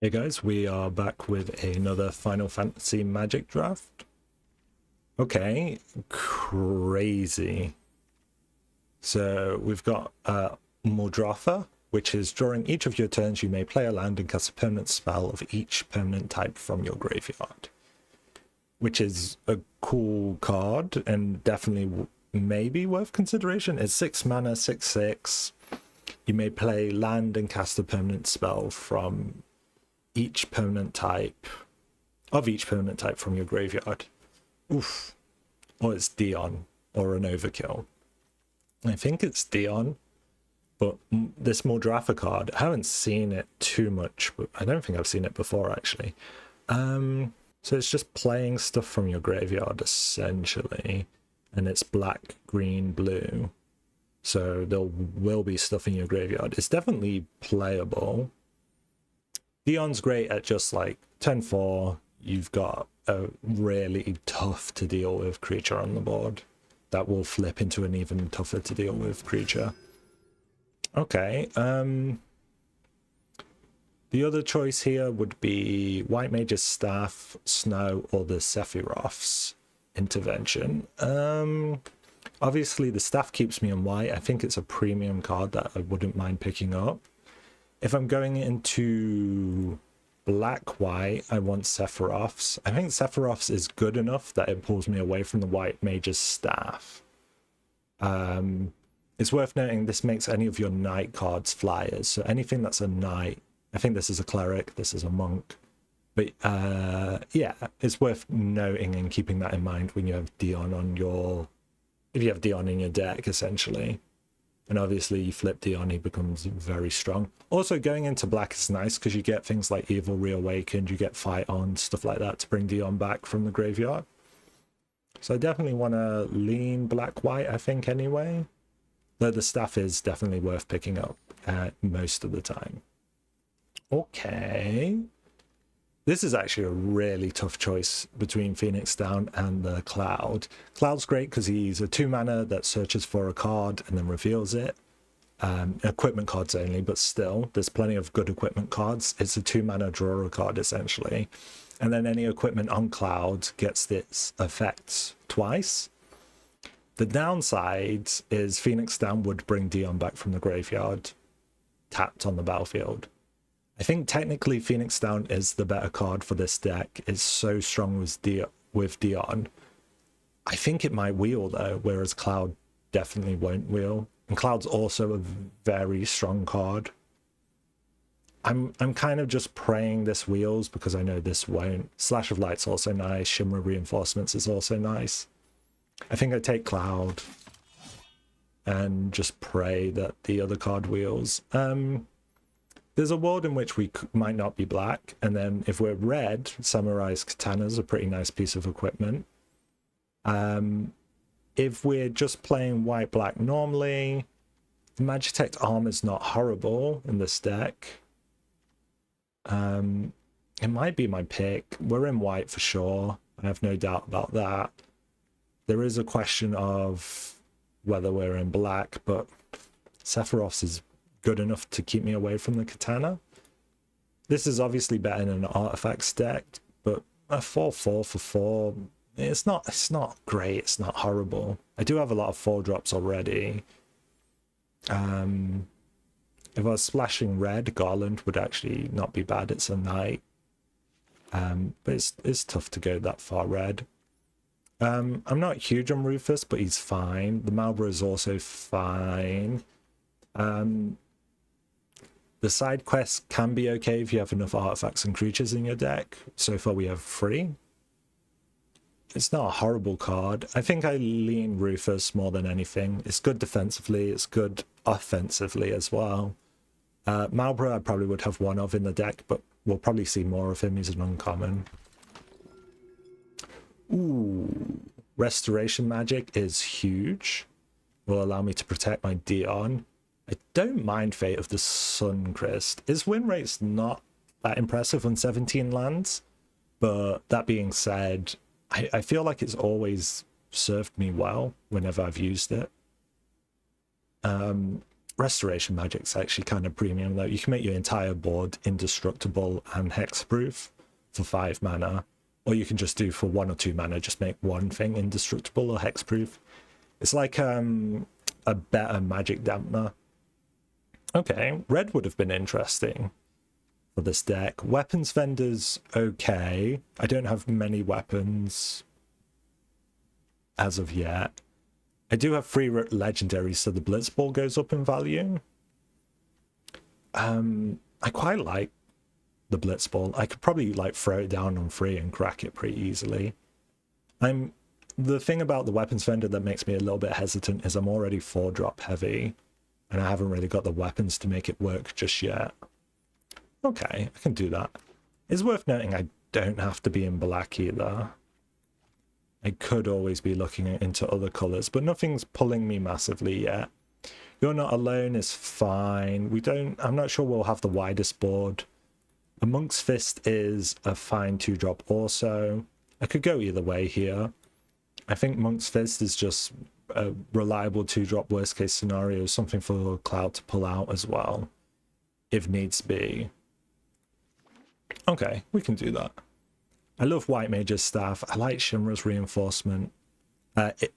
Hey guys, we are back with another Final Fantasy Magic draft. Okay, crazy. So we've got Mordratha, which is during each of your turns you may play a land and cast a permanent spell of each permanent type from your graveyard, which is a cool card and definitely maybe worth consideration. It's 6 mana, 6/6. You may play land and cast a permanent spell from each permanent type each permanent type from your graveyard. Oof. Or it's Dion or an overkill. I think it's Dion, but this Mordratha card, I haven't seen it too much, but I don't think I've seen it before actually. So it's just playing stuff from your graveyard essentially, and it's black, green, blue. So there will be stuff in your graveyard. It's definitely playable. Dion's great at just like turn 4, you've got a really tough to deal with creature on the board that will flip into an even tougher to deal with creature. Okay, the other choice here would be White Mage's Staff, Snow, or the Sephiroth's Intervention. Obviously the staff keeps me in white. I think it's a premium card that I wouldn't mind picking up. If I'm going into black-white, I want Sephiroth's. I think Sephiroth's is good enough that it pulls me away from the White Mage's Staff. It's worth noting this makes any of your knight cards flyers. So anything that's a knight, I think this is a cleric, this is a monk. But yeah, it's worth noting and keeping that in mind when you have Dion on your... if you have Dion in your deck, essentially. And obviously you flip Dion, he becomes very strong. Also, going into black is nice because you get things like Evil Reawakened, you get Fight On, stuff like that to bring Dion back from the graveyard. So I definitely want to lean black-white, I think, anyway. Though the staff is definitely worth picking up most of the time. Okay. This is actually a really tough choice between Phoenix Down and the Cloud. Cloud's great because he's a 2-mana that searches for a card and then reveals it. Equipment cards only, but still, there's plenty of good equipment cards. It's a 2-mana drawer card, essentially. And then any equipment on Cloud gets this effect twice. The downside is Phoenix Down would bring Dion back from the graveyard, tapped on the battlefield. I think technically Phoenix Down is the better card for this deck. It's so strong with Dion. I think it might wheel though, whereas Cloud definitely won't wheel. And Cloud's also a very strong card. I'm kind of just praying this wheels because I know this won't. Slash of Light's also nice. Shimmer Reinforcements is also nice. I think I take Cloud and just pray that the other card wheels. There's a world in which we might not be black, and then if we're red, Samurai's Katana's a pretty nice piece of equipment. If we're just playing white-black normally, the Magitech Armor's not horrible in this deck. It might be my pick. We're in white for sure. I have no doubt about that. There is a question of whether we're in black, but Sephiroth's is good enough to keep me away from the Katana. This is obviously better than an artifacts deck, but a 4/4 for 4, it's not great, it's not horrible. I do have a lot of 4-drops already. If I was splashing red, Garland would actually not be bad. It's a knight. But it's tough to go that far red. I'm not huge on Rufus, but he's fine. The Malboro is also fine. The side quests can be okay if you have enough artifacts and creatures in your deck. So far we have 3. It's not a horrible card. I think I lean Rufus more than anything. It's good defensively, it's good offensively as well. Malboro I probably would have one of in the deck, but we'll probably see more of him. He's an uncommon. Ooh, Restoration Magic is huge. Will allow me to protect my Dion. I don't mind Fate of the Suncrest. His win rate's not that impressive on 17 lands, but that being said, I feel like it's always served me well whenever I've used it. Restoration Magic's actually kind of premium though. You can make your entire board indestructible and hexproof for 5 mana, or you can just do for 1 or 2 mana, just make one thing indestructible or hexproof. It's like a better magic dampener. Okay, red would have been interesting for this deck. Weapons vendors, okay. I don't have many weapons as of yet. I do have 3 legendaries, so the Blitzball goes up in value. I quite like the Blitzball. I could probably like throw it down on 3 and crack it pretty easily. The thing about the weapons vendor that makes me a little bit hesitant is I'm already 4-drop heavy, and I haven't really got the weapons to make it work just yet. Okay, I can do that. It's worth noting I don't have to be in black either. I could always be looking into other colors, but nothing's pulling me massively yet. You're Not Alone is fine. I'm not sure we'll have the widest board. A Monk's Fist is a fine 2-drop also. I could go either way here. I think Monk's Fist is just a reliable 2-drop worst case scenario, something for Cloud to pull out as well, if needs be. Okay, we can do that. I love White Mage's Staff. I like Shimra's Reinforcement.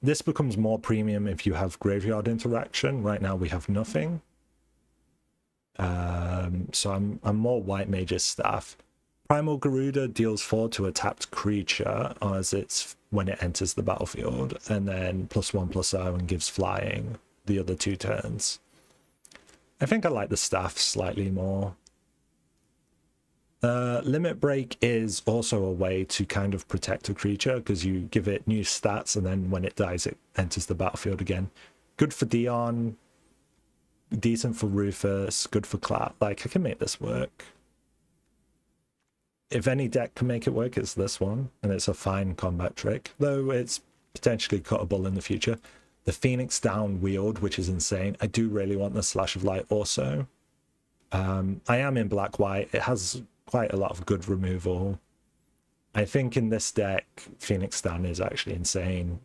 This becomes more premium if you have Graveyard Interaction. Right now we have nothing. So I'm more White Mage's Staff. Primal Garuda deals 4 to a tapped creature as it's when it enters the battlefield, and then +1/+0 and gives flying the other 2 turns. I think I like the staff slightly more. Limit Break is also a way to kind of protect a creature because you give it new stats and then when it dies it enters the battlefield again. Good for Dion, decent for Rufus, good for Clap. Like, I can make this work. If any deck can make it work, it's this one, and it's a fine combat trick, though it's potentially cuttable in the future. The Phoenix Down Wield, which is insane. I do really want the Slash of Light also. I am in black-white. It has quite a lot of good removal. I think in this deck, Phoenix Down is actually insane.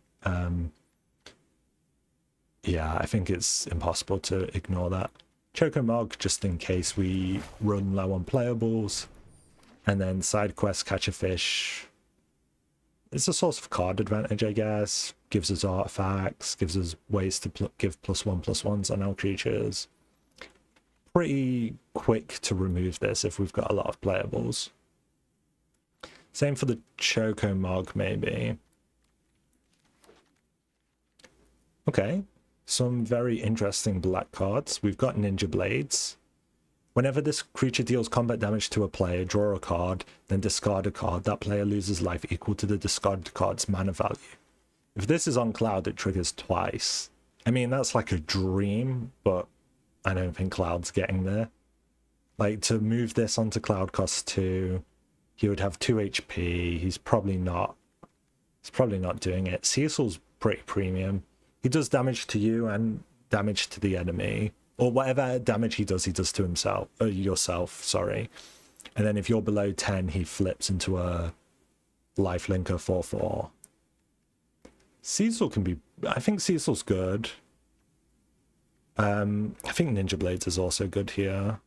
Yeah, I think it's impossible to ignore that. Chocomog, just in case we run low on playables. And then side quest, Catch a Fish. It's a source of card advantage, I guess. Gives us artifacts, gives us ways to give +1/+1s on our creatures. Pretty quick to remove this if we've got a lot of playables. Same for the Chocomog, maybe. Okay, some very interesting black cards. We've got Ninja Blades. Whenever this creature deals combat damage to a player, draw a card, then discard a card. That player loses life equal to the discarded card's mana value. If this is on Cloud, it triggers twice. I mean, that's like a dream, but I don't think Cloud's getting there. Like, to move this onto Cloud costs 2. He would have 2 HP. He's probably not doing it. Cecil's pretty premium. He does damage to you and damage to the enemy. Or whatever damage he does to himself, or yourself, sorry. And then if you're below 10, he flips into a lifelinker 4/4. Cecil can be... I think Cecil's good. I think Ninja Blades is also good here.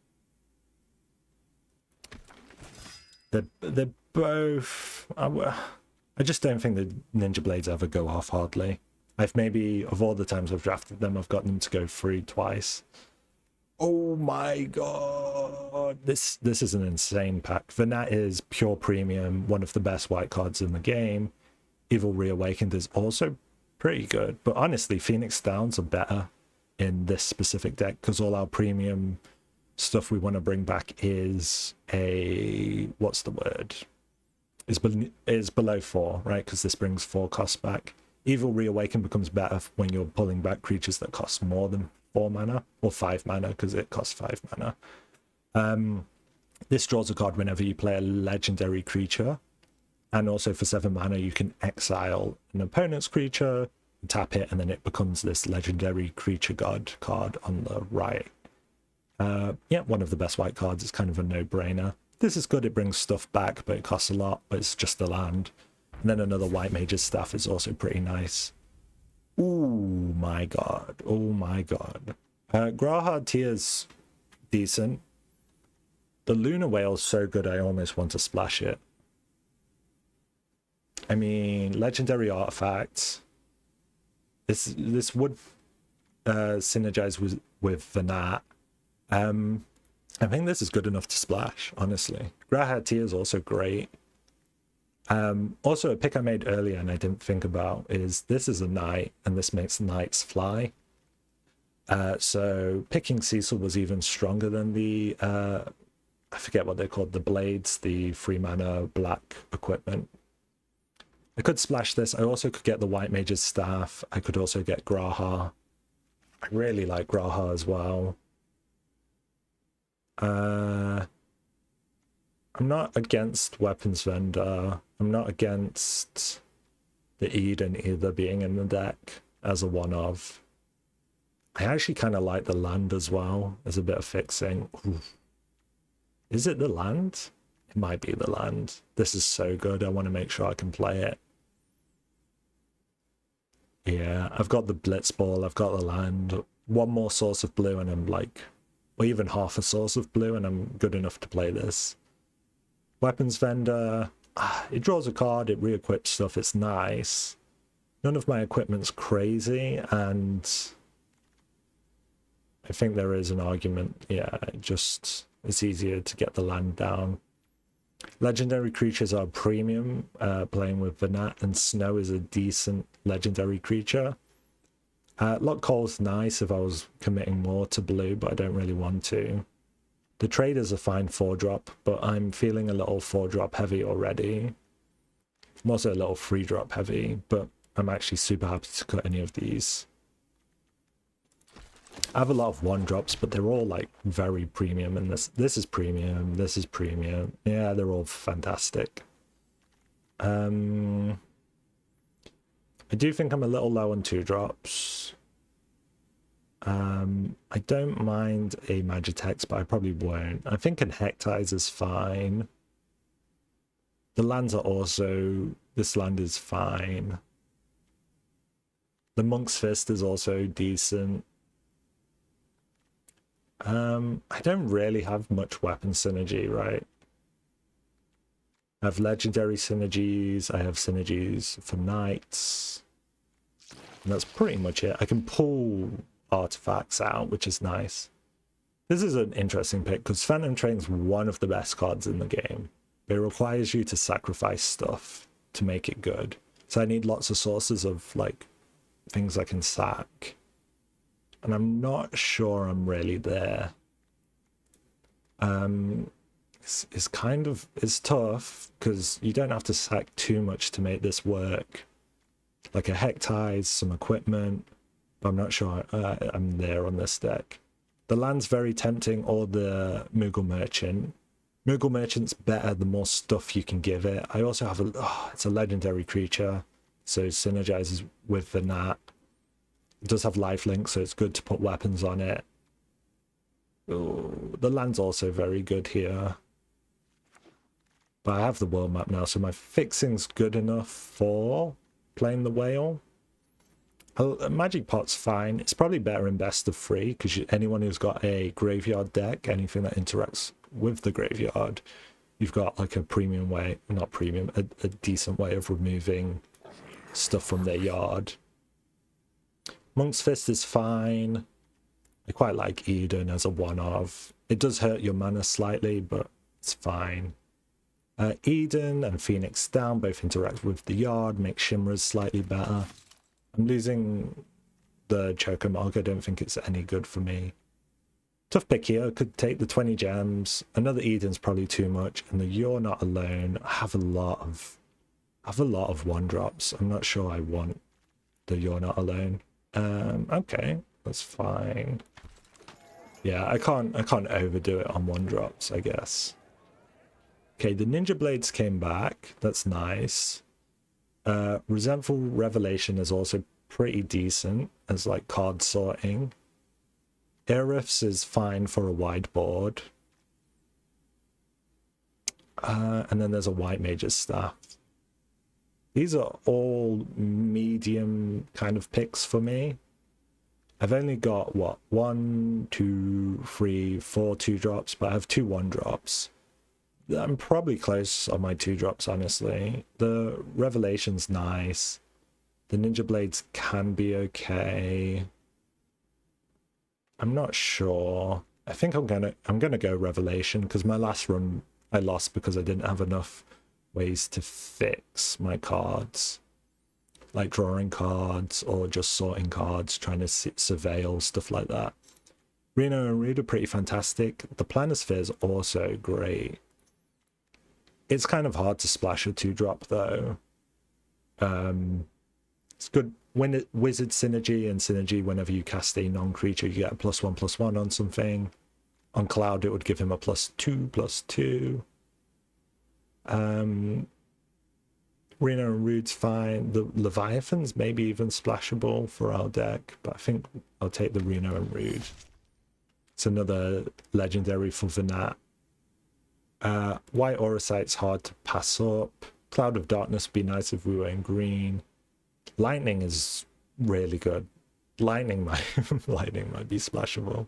They're both... I just don't think the Ninja Blades ever go off hardly. I've maybe, of all the times I've drafted them, I've gotten them to go free twice. Oh my god. This is an insane pack. Vanat is pure premium, one of the best white cards in the game. Evil Reawakened is also pretty good. But honestly, Phoenix Downs are better in this specific deck because all our premium stuff we want to bring back is a... what's the word? Is below 4, right? Because this brings 4 costs back. Evil Reawaken becomes better when you're pulling back creatures that cost more than 4 mana, or 5 mana, because it costs 5 mana. This draws a card whenever you play a legendary creature, and also for 7 mana you can exile an opponent's creature, tap it, and then it becomes this legendary creature god card on the right. Yeah, one of the best white cards. It's kind of a no-brainer. This is good, it brings stuff back, but it costs a lot, but it's just the land. And then another White Mage's Staff is also pretty nice. Oh my god. Oh my god. Graha Tier's decent. The Lunar Whale's so good I almost want to splash it. I mean, legendary artifacts. This would synergize with the Nat. I think this is good enough to splash, honestly. Graha Tier is also great. Also, a pick I made earlier and I didn't think about is this is a knight, and this makes knights fly. So picking Cecil was even stronger than the I forget what they're called, the blades, the 3 mana black equipment. I could splash this. I also could get the White Mage's Staff. I could also get Graha. I really like Graha as well. I'm not against Weapons Vendor. I'm not against the Eden either being in the deck as a one-of. I actually kind of like the land as well as a bit of fixing. Ooh. Is it the land? It might be the land. This is so good. I want to make sure I can play it. Yeah, I've got the Blitzball. I've got the land. One more source of blue and I'm like, or even half a source of blue and I'm good enough to play this. Weapons Vendor. It draws a card. It re-equips stuff. It's nice. None of my equipment's crazy, and I think there is an argument. Yeah, it's easier to get the land down. Legendary creatures are premium, playing with Vanat, and Snow is a decent legendary creature. Lock Call's nice if I was committing more to blue, but I don't really want to. The Trader's a fine 4-drop, but I'm feeling a little 4-drop heavy already. I'm also a little 3-drop heavy, but I'm actually super happy to cut any of these. I have a lot of 1-drops, but they're all like very premium, and this is premium, this is premium. Yeah, they're all fantastic. I do think I'm a little low on 2-drops. I don't mind a Magitex, but I probably won't. I think an Hectize is fine. The lands are also... This land is fine. The Monk's Fist is also decent. I don't really have much weapon synergy, right? I have legendary synergies. I have synergies for knights. And that's pretty much it. I can pull artifacts out, which is nice. This is an interesting pick because Phantom Train's one of the best cards in the game. It requires you to sacrifice stuff to make it good. So I need lots of sources of like things I can sack. And I'm not sure I'm really there. It's kind of, it's tough because you don't have to sack too much to make this work. Like a Hectize, some equipment, but I'm not sure I'm there on this deck. The land's very tempting, or the Moogle Merchant. Moogle Merchant's better the more stuff you can give it. I also have it's a legendary creature, so it synergizes with the Nat. It does have lifelink, so it's good to put weapons on it. Ooh, the land's also very good here. But I have the world map now, so my fixing's good enough for playing the whale. Magic Pot's fine. It's probably better in best of 3 because anyone who's got a graveyard deck, anything that interacts with the graveyard, you've got like a premium way, not premium, a decent way of removing stuff from their yard. Monk's Fist is fine. I quite like Eden as a one-of. It does hurt your mana slightly, but it's fine. Eden and Phoenix Down both interact with the yard, make Shimmer's slightly better. I'm losing the Chocomark. I don't think it's any good for me. Tough pick here. Could take the 20 gems. Another Eden's probably too much. And the You're Not Alone. I have a lot of 1-drops. I'm not sure I want the You're Not Alone. Okay, that's fine. Yeah, I can't overdo it on 1-drops, I guess. Okay, the Ninja Blades came back. That's nice. Resentful Revelation is also pretty decent as like card sorting. Aeriths is fine for a wide board. And then there's a White Mage's Staff. These are all medium kind of picks for me. I've only got, what, 1, 2, 3, 4 2-drops, but I have 2 1-drops. I'm probably close on my 2-drops, honestly. The Revelation's nice. The Ninja Blades can be okay. I'm not sure. I think I'm gonna go Revelation, because my last run I lost because I didn't have enough ways to fix my cards, like drawing cards or just sorting cards, trying to surveil, stuff like that. Reno and Rude are pretty fantastic. The Planisphere is also great. It's kind of hard to splash a 2-drop though. It's good when it wizard synergy and synergy. Whenever you cast a non-creature, you get a +1/+1 on something. On Cloud, it would give him a +2/+2. Reno and Rude's fine. The Leviathan's maybe even splashable for our deck, but I think I'll take the Reno and Rude. It's another legendary for Venat. White Auracite's hard to pass up. Cloud of Darkness would be nice if we were in green. Lightning is really good. Lightning might be splashable.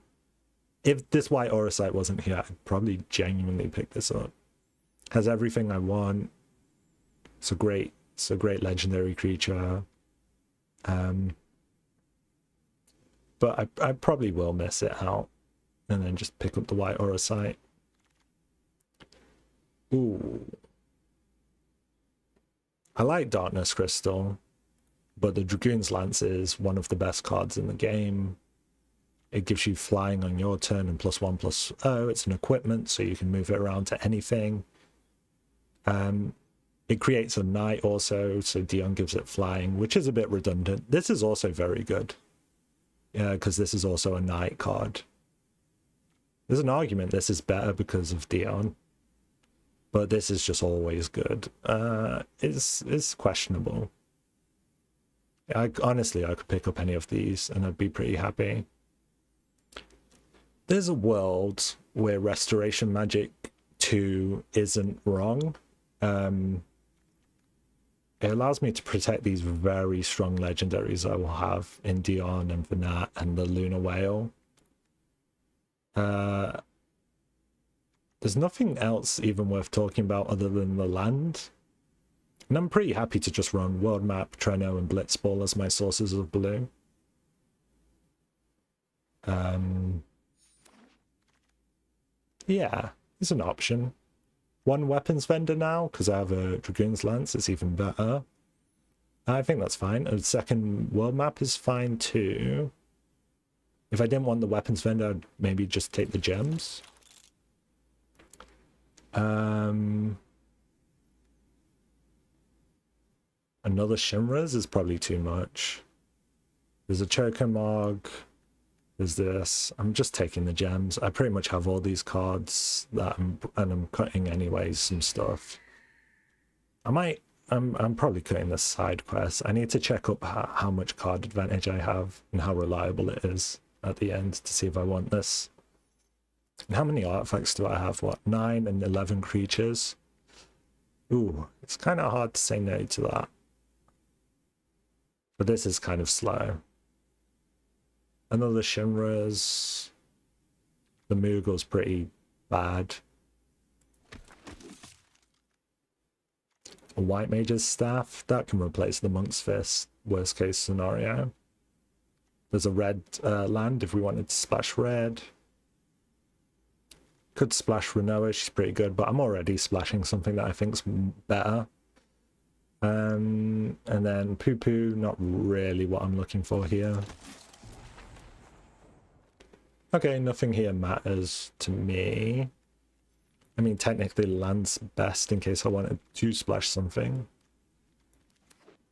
If this White Auracite wasn't here, I'd probably genuinely pick this up. Has everything I want. It's a great legendary creature. But I probably will miss it out and then just pick up the White Auracite. Ooh. I like Darkness Crystal, but the Dragoon's Lance is one of the best cards in the game. It gives you flying on your turn and +1/+0. It's an equipment, so you can move it around to anything. It creates a knight also, so Dion gives it flying, which is a bit redundant. This is also very good. Yeah, because this is also a knight card. There's an argument this is better because of Dion, but this is just always good. It's questionable. Honestly, I could pick up any of these and I'd be pretty happy. There's a world where Restoration Magic 2 isn't wrong. It allows me to protect these very strong legendaries I will have in Dion and Venat and the Lunar Whale. There's nothing else even worth talking about other than the land. And I'm pretty happy to just run World Map, Treno, and Blitzball as my sources of blue. Yeah, it's an option. One weapons vendor now, because I have a Dragoon's Lance, it's even better. I think that's fine. A second world map is fine too. If I didn't want the weapons vendor, I'd maybe just take the gems. Another Shimras is probably too much. There's a Chocomog. There's this. I'm just taking the gems. I pretty much have all these cards that I'm cutting anyways, some stuff. I'm probably cutting this side quest. I need to check up how much card advantage I have and how reliable it is at the end to see if I want this. And how many artifacts do I have? What, 9 and 11 creatures? Ooh, it's kind of hard to say no to that. But this is kind of slow. Another Shimras. The Moogle's pretty bad. A White Mage's Staff. That can replace the Monk's Fist. Worst case scenario. There's a red land if we wanted to splash red. Could splash Renoa. She's pretty good. But I'm already splashing something that I think's better. And then Poo Poo. Not really what I'm looking for here. Okay, nothing here matters to me. I mean, technically land's best in case I wanted to splash something.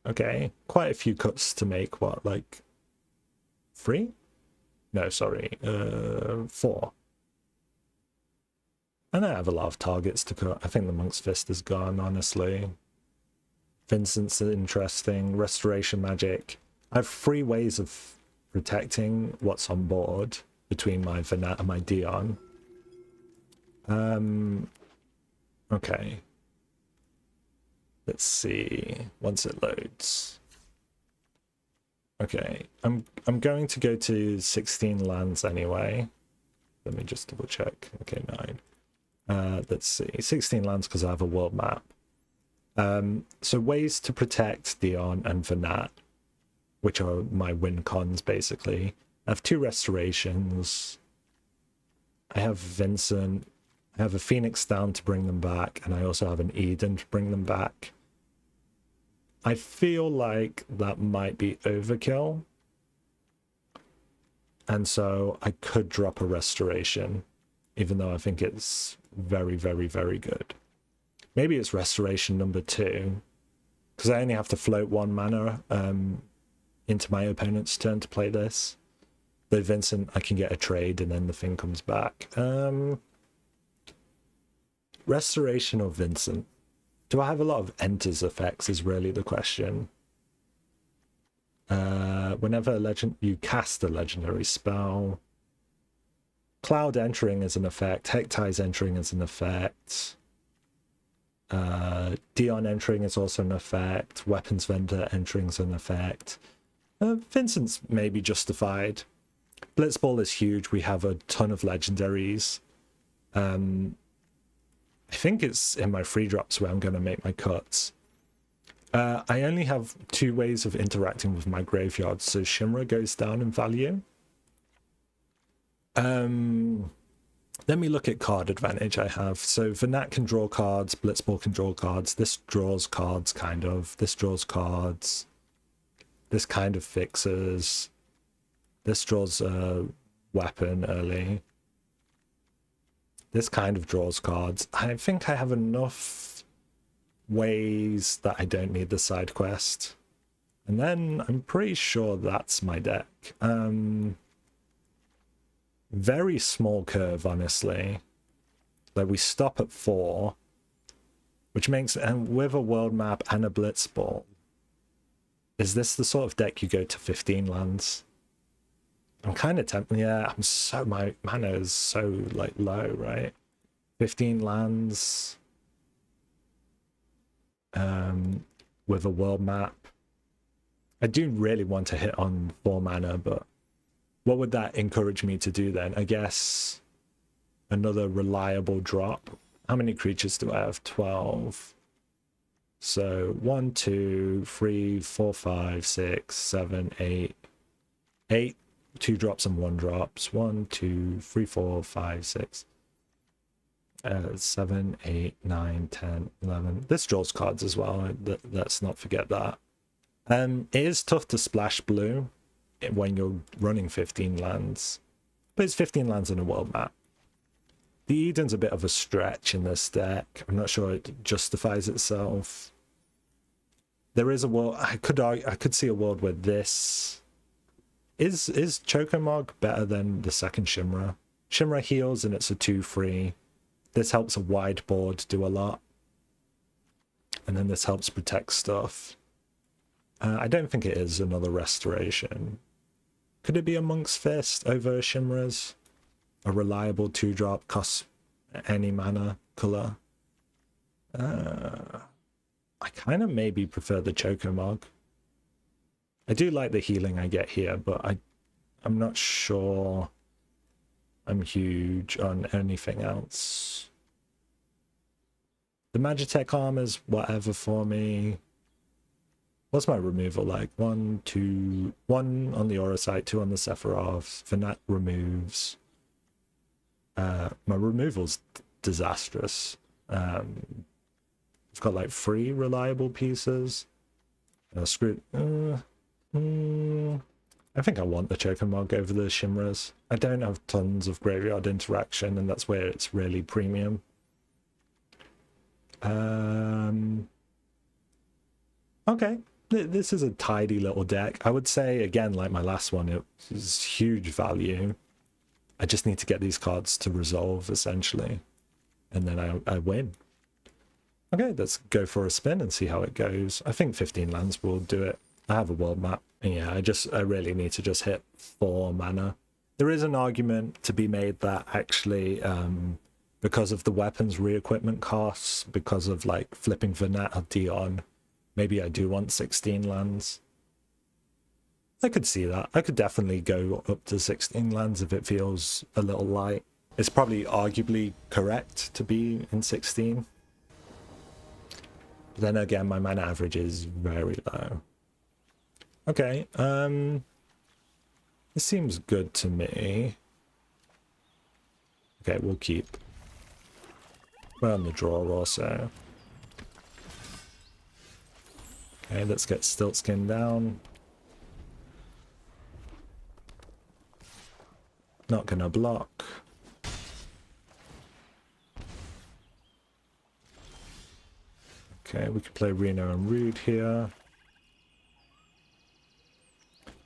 Okay, quite a few cuts to make. What, like 3? No, sorry, 4. And I have a lot of targets to cut. I think the Monk's Fist is gone, honestly. Vincent's interesting. Restoration Magic. I have 3 ways of protecting what's on board between my Venat and my Dion. Okay. Let's see, once it loads. Okay, I'm going to go to 16 lands anyway. Let me just double check. Okay, 9. Let's see, 16 lands because I have a world map. So ways to protect Dion and Venat, which are my win cons basically. I have 2 restorations. I have Vincent. I have a Phoenix down to bring them back, and I also have an Eden to bring them back. I feel like that might be overkill. And so I could drop a restoration, even though I think it's very, very, very good. Maybe it's restoration number 2, because I only have to float 1 mana into my opponent's turn to play this. Though Vincent, I can get a trade and then the thing comes back. Restoration or Vincent? Do I have a lot of enters effects is really the question. Whenever you cast a legendary spell, Cloud entering is an effect, Hectize entering is an effect, Dion entering is also an effect, Weapons Vendor entering is an effect. Vincent's maybe justified. Blitzball is huge. We have a ton of legendaries. I think it's in my free drops where I'm going to make my cuts. I only have 2 ways of interacting with my graveyard, so Shimra goes down in value. Let me look at card advantage I have. So Venat can draw cards, Blitzball can draw cards, this draws cards kind of, this draws cards, this kind of fixes, this draws a weapon early, this kind of draws cards. I think I have enough ways that I don't need the side quest. And then I'm pretty sure that's my deck. Very small curve, honestly. Like we stop at 4, which makes, and with a world map and a blitzball, is this the sort of deck you go to 15 lands? I'm kind of tempted. Yeah, my mana is so like low, right? 15 lands with a world map. I do really want to hit on 4 mana, but what would that encourage me to do then? I guess another reliable drop. How many creatures do I have? 12. So 1, 2, 3, 4, 5, 6, 7, 8. 8 2 drops and 1 drops. 1, 2, 3, 4, 5, 6. 7, 8, 9, 10, 11. This draws cards as well. Let's not forget that. It is tough to splash blue when you're running 15 lands, but it's 15 lands in a world map. The Eden's a bit of a stretch in this deck. I'm not sure it justifies itself. There is a world, I could see a world where this is Chocomog better than the second Shimra. Shimra heals and it's a 2/3. This helps a wide board do a lot, and then this helps protect stuff. I don't think it is another restoration. Could it be a Monk's Fist over Shimra's? A reliable 2-drop, costs any mana, color. I kind of maybe prefer the Chocomog. I do like the healing I get here, but I'm not sure I'm huge on anything else. The Magitech armor's whatever for me. What's my removal like? 1, 2, 1 on the Aura site, 2 on the Sephiroth. Venat removes. My removal's disastrous. I've got like 3 reliable pieces. Screw. I think I want the Chocomog over the Shimras. I don't have tons of graveyard interaction, and that's where it's really premium. Okay, this is a tidy little deck. I would say, again, like my last one, it was huge value. I just need to get these cards to resolve, essentially, and then I win. Okay, let's go for a spin and see how it goes. I think 15 lands will do it. I have a world map. And yeah, I really need to just hit 4 mana. There is an argument to be made that actually, because of the weapons re-equipment costs, because of like flipping Venat or Dion, maybe I do want 16 lands. I could see that. I could definitely go up to 16 lands if it feels a little light. It's probably arguably correct to be in 16. But then again, my mana average is very low. Okay, this seems good to me. Okay, we'll keep. We're on the draw also. Okay, let's get Stiltskin down. Not gonna block. Okay, we could play Reno and Rude here.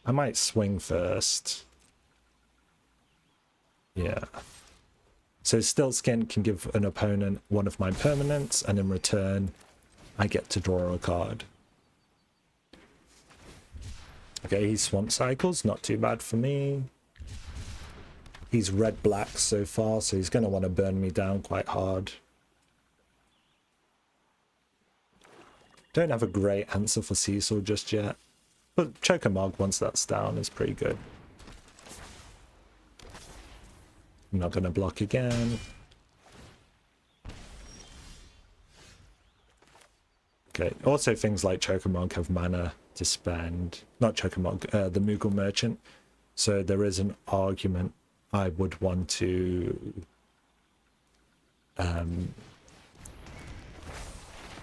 I might swing first. Yeah. So Stiltskin can give an opponent one of my permanents, and in return, I get to draw a card. Okay, he's Swamp Cycles, not too bad for me. He's red-black so far, so he's going to want to burn me down quite hard. Don't have a great answer for Cecil just yet, but Chocomog, once that's down, is pretty good. I'm not going to block again. Okay, also things like Chocomog have mana to spend. Not Chocomog, the Moogle Merchant. So there is an argument I would want to...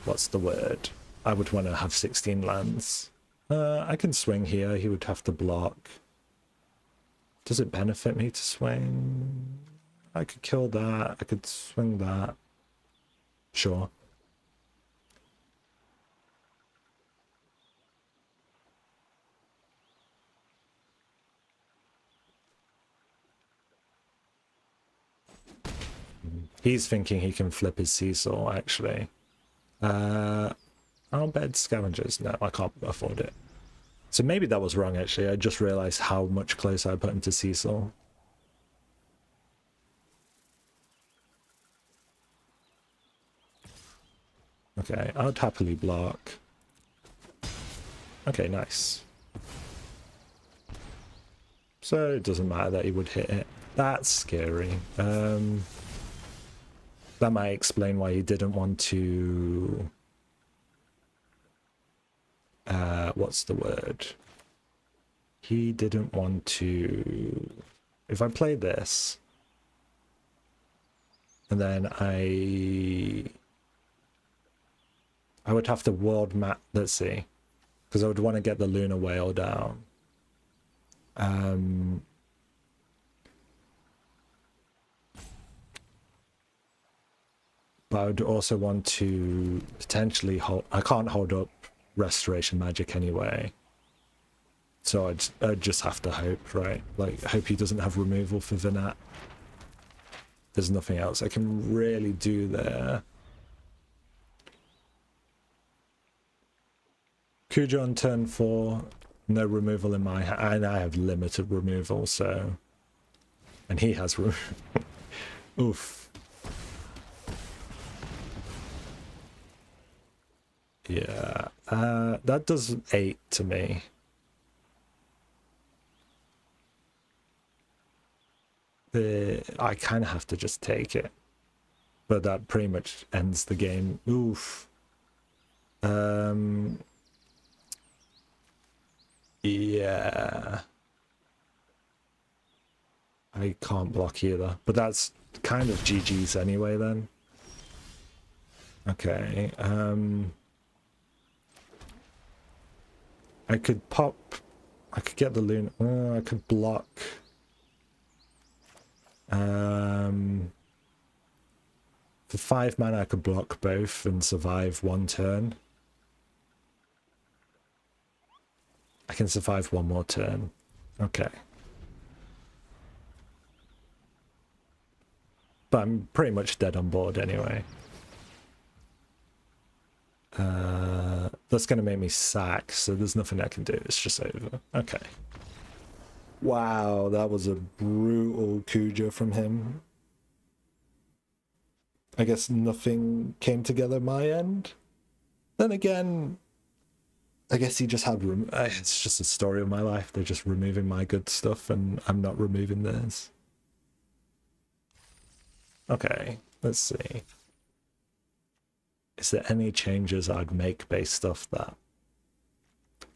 what's the word? I would want to have 16 lands. I can swing here, he would have to block. Does it benefit me to swing? I could kill that, I could swing that. Sure. He's thinking he can flip his Cecil, actually. I'll bed Scavengers. No, I can't afford it. So maybe that was wrong, actually. I just realized how much closer I put him to Cecil. Okay, I'd happily block. Okay, nice. So it doesn't matter that he would hit it. That's scary. That might explain why he didn't want to... what's the word? He didn't want to... If I play this, and then I would have to world map, let's see, because I would want to get the Lunar Whale down. But I would also want to potentially hold... I can't hold up Restoration Magic anyway. So I'd just have to hope, right? Like, hope he doesn't have removal for Vinat. There's nothing else I can really do there. Cujo on turn 4. No removal in my hand. And I have limited removal, so... And he has removal. Oof. Yeah, that does 8 to me. I kind of have to just take it. But that pretty much ends the game. Oof. Yeah. I can't block either. But that's kind of GG's anyway then. Okay, I could pop... I could get the Luna... I could block... For 5 mana I could block both and survive one turn. I can survive one more turn. Okay. But I'm pretty much dead on board anyway. That's going to make me sack, so there's nothing I can do. It's just over. Okay. Wow, that was a brutal Cujo from him. I guess nothing came together my end. Then again, I guess he just had, it's just a story of my life. They're just removing my good stuff and I'm not removing theirs. Okay, let's see. Is there any changes I'd make based off that?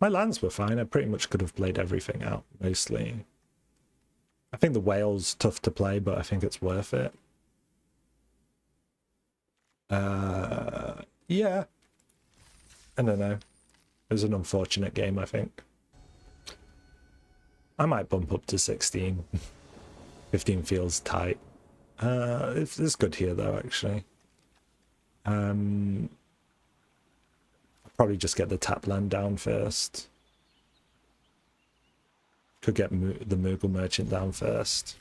My lands were fine. I pretty much could have played everything out, mostly. I think the whale's tough to play, but I think it's worth it. Yeah. I don't know. It was an unfortunate game, I think. I might bump up to 16. 15 feels tight. It's good here, though, actually. I'll probably just get the tap land down first. Could get the Moogle Merchant down first.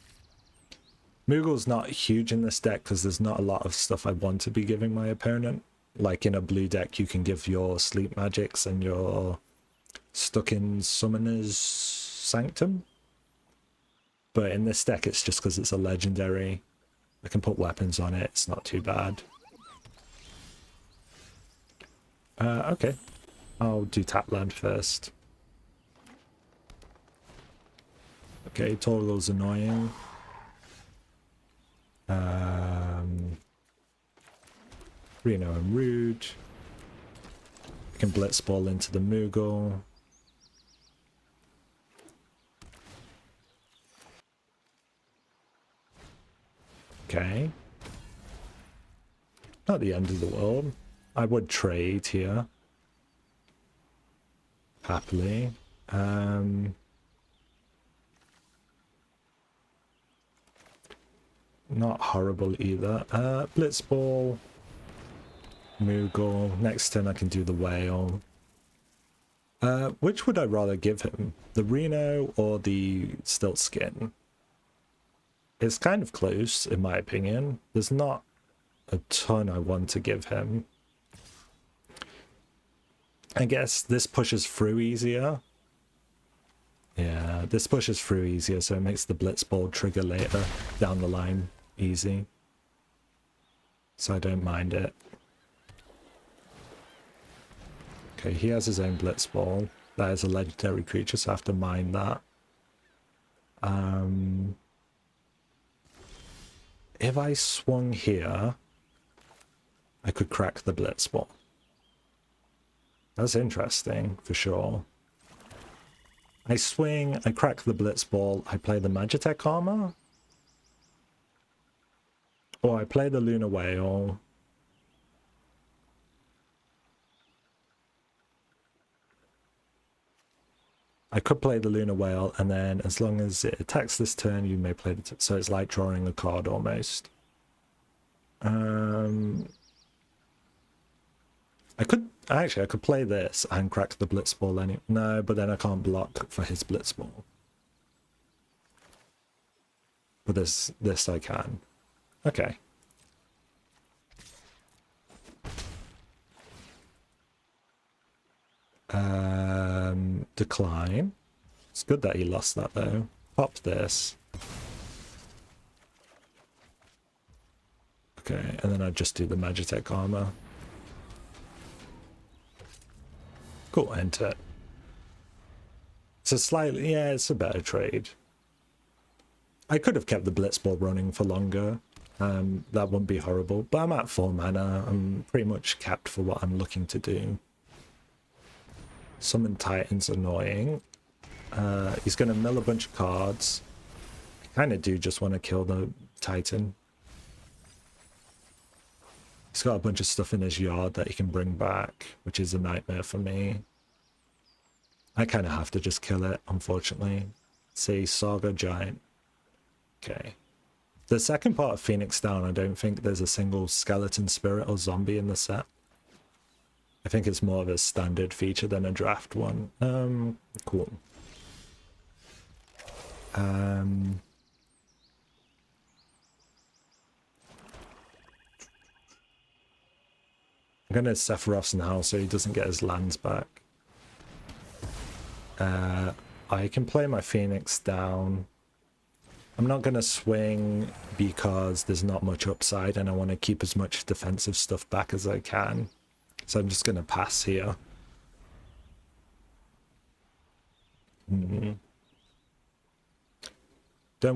Moogle's not huge in this deck because there's not a lot of stuff I want to be giving my opponent. Like in a blue deck, you can give your Sleep Magics and your Stuck in Summoner's Sanctum. But in this deck, it's just because it's a legendary. I can put weapons on it, it's not too bad. Okay, I'll do tap land first. Okay, Torgal's annoying. Reno and Rude. I can Blitzball into the Moogle. Okay. Not the end of the world. I would trade here. Happily. Not horrible either. Blitzball. Moogle. Next turn I can do the whale. Which would I rather give him? The Reno or the Stilt Skin? It's kind of close, in my opinion. There's not a ton I want to give him. I guess this pushes through easier. Yeah, this pushes through easier, so it makes the Blitzball trigger later down the line easy. So I don't mind it. Okay, he has his own Blitzball. That is a legendary creature, so I have to mind that. If I swung here, I could crack the Blitzball. That's interesting, for sure. I swing, I crack the Blitzball, I play the Magitech Armor. Or I play the Lunar Whale. I could play the Lunar Whale, and then as long as it attacks this turn, you may play the... so it's like drawing a card almost. I could play this and crack the Blitzball anyway. No, but then I can't block for his Blitzball. But this I can. Okay. Decline. It's good that he lost that though. Pop this. Okay, and then I just do the Magitech Armor. Cool, enter. It's a slightly, yeah, it's a better trade. I could have kept the Blitzball running for longer. That wouldn't be horrible, but I'm at 4 mana. I'm pretty much capped for what I'm looking to do. Summon Titan's annoying. He's going to mill a bunch of cards. I kind of do just want to kill the Titan. He's got a bunch of stuff in his yard that he can bring back, which is a nightmare for me. I kind of have to just kill it, unfortunately. See, Saga Giant. Okay. The second part of Phoenix Down, I don't think there's a single skeleton, spirit, or zombie in the set. I think it's more of a standard feature than a draft one. Cool. I'm going to Sephiroth's now so he doesn't get his lands back. I can play my Phoenix Down. I'm not going to swing because there's not much upside and I want to keep as much defensive stuff back as I can. So I'm just going to pass here. Don't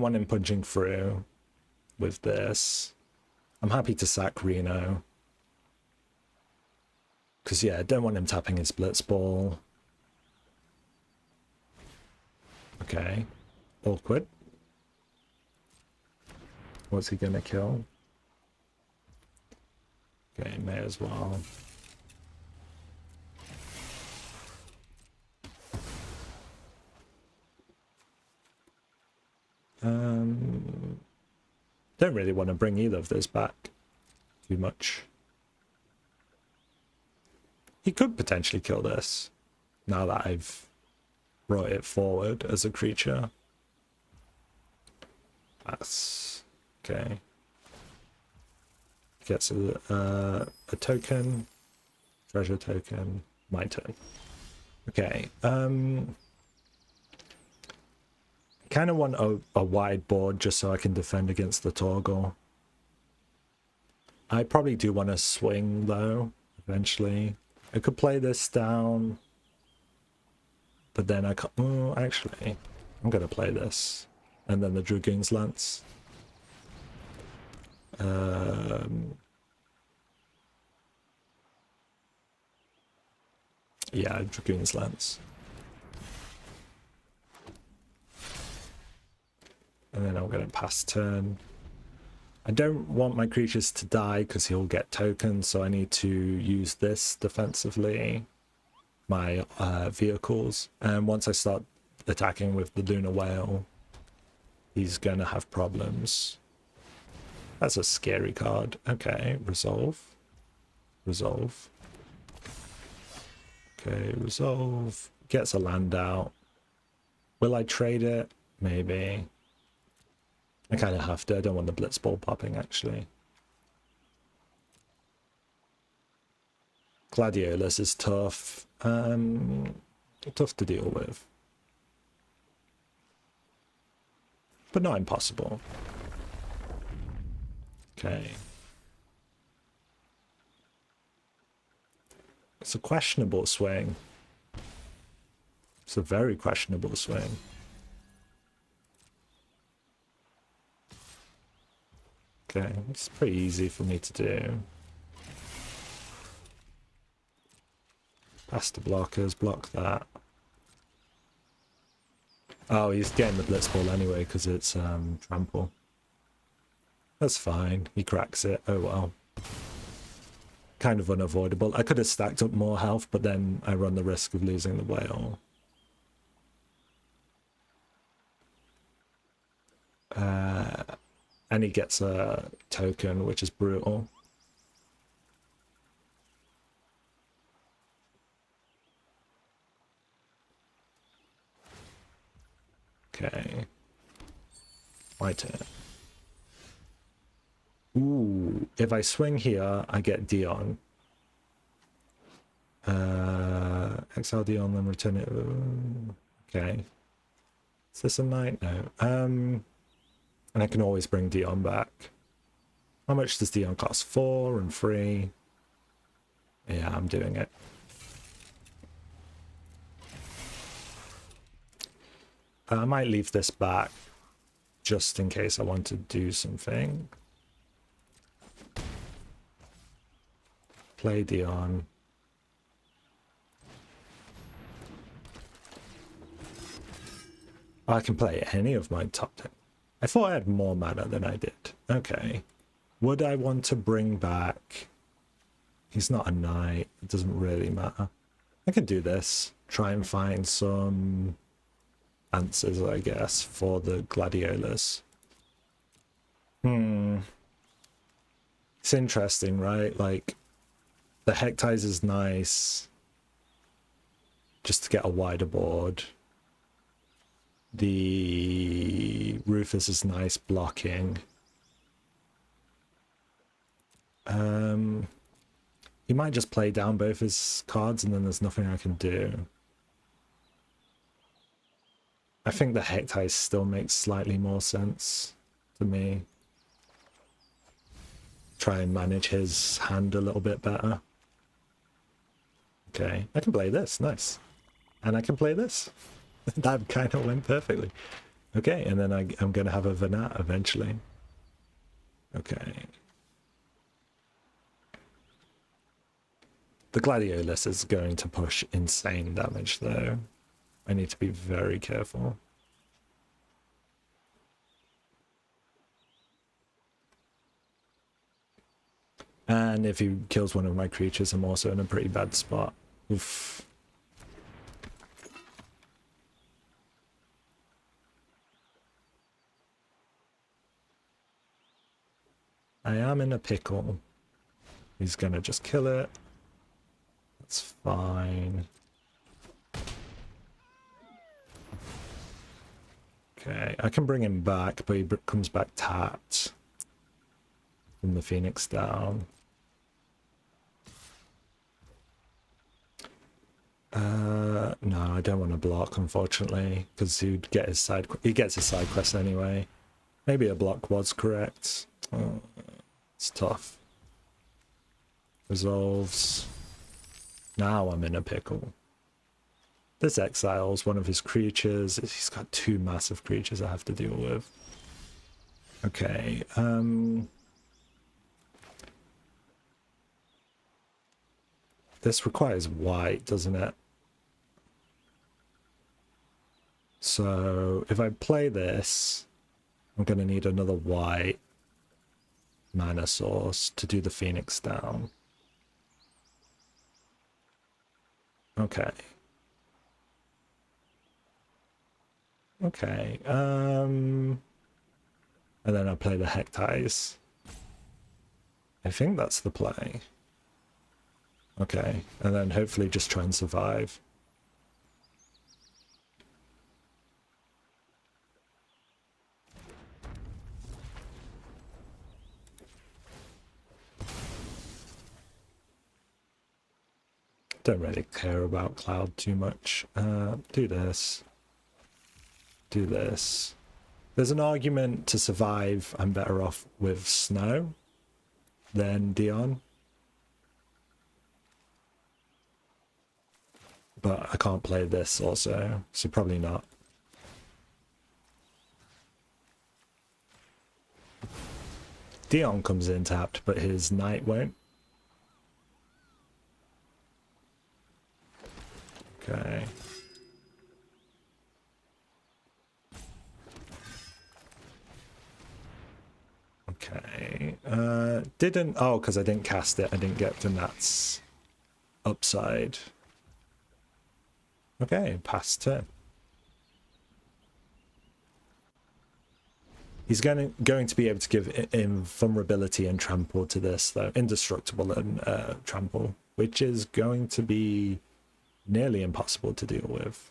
want him punching through with this. I'm happy to sack Reno. Because, yeah, don't want him tapping his Blitzball. Okay. Awkward. What's he going to kill? Okay, may as well. Don't really want to bring either of those back too much. He could potentially kill this now that I've brought it forward as a creature. That's okay. Gets a token, treasure token, my turn. Okay. Kind of want a wide board just so I can defend against the Torgal. I probably do want to swing though, eventually. I could play this down, but then I can't. Oh, actually, I'm going to play this. And then the Dragoon's Lance. Yeah, Dragoon's Lance. And then I'm going to pass turn. I don't want my creatures to die because he'll get tokens, so I need to use this defensively, my vehicles. And once I start attacking with the Lunar Whale, he's going to have problems. That's a scary card. Okay, resolve. Resolve. Okay, resolve. Gets a land out. Will I trade it? Maybe. I kind of have to. I don't want the Blitzball popping, actually. Gladiolus is tough. Tough to deal with. But not impossible. Okay. It's a questionable swing. It's a very questionable swing. Okay, it's pretty easy for me to do. Pass the blockers, block that. Oh, he's getting the Blitzball anyway because it's trample. That's fine, he cracks it, oh well. Kind of unavoidable. I could have stacked up more health, but then I run the risk of losing the whale. And he gets a token, which is brutal. Okay. My turn. Ooh, if I swing here, I get Dion. Exile Dion, then return it. Okay. Is this a knight? No. And I can always bring Dion back. How much does Dion cost? 4 and 3. Yeah, I'm doing it. I might leave this back just in case I want to do something. Play Dion. I can play any of my top 10. I thought I had more mana than I did. Okay. Would I want to bring back... He's not a knight. It doesn't really matter. I can do this. Try and find some answers, I guess, for the Gladiolus. It's interesting, right? Like, the Hectize is nice. Just to get a wider board. The Rufus is nice blocking. He might just play down both his cards and then there's nothing I can do. I think the Hectize still makes slightly more sense to me. Try and manage his hand a little bit better. Okay, I can play this, nice. And I can play this. That kind of went perfectly. Okay, and then I'm going to have a Venat eventually. Okay. The Gladiolus is going to push insane damage, though. I need to be very careful. And if he kills one of my creatures, I'm also in a pretty bad spot. Oof. I am in a pickle. He's gonna just kill it. That's fine. Okay, I can bring him back, but he comes back tapped from the Phoenix down. No, I don't want to block, unfortunately, because he'd get his he gets his side quest anyway. Maybe a block was correct. Oh, it's tough. Resolves. Now I'm in a pickle. This exiles one of his creatures. He's got two massive creatures I have to deal with. Okay, this requires white, doesn't it? So if I play this, I'm going to need another white mana source to do the Phoenix down. Okay. Okay. And then I play the Hectize. I think that's the play. Okay. And then hopefully just try and survive. Don't really care about Cloud too much. Do this. Do this. There's an argument to survive. I'm better off with Snow than Dion. But I can't play this also, so probably not. Dion comes in tapped, but his knight won't. Okay. Okay. Didn't... Oh, because I didn't cast it. I didn't get the Nats upside. Okay, pass turn. He's going to be able to give invulnerability and trample to this, though. Indestructible and trample, which is going to be nearly impossible to deal with.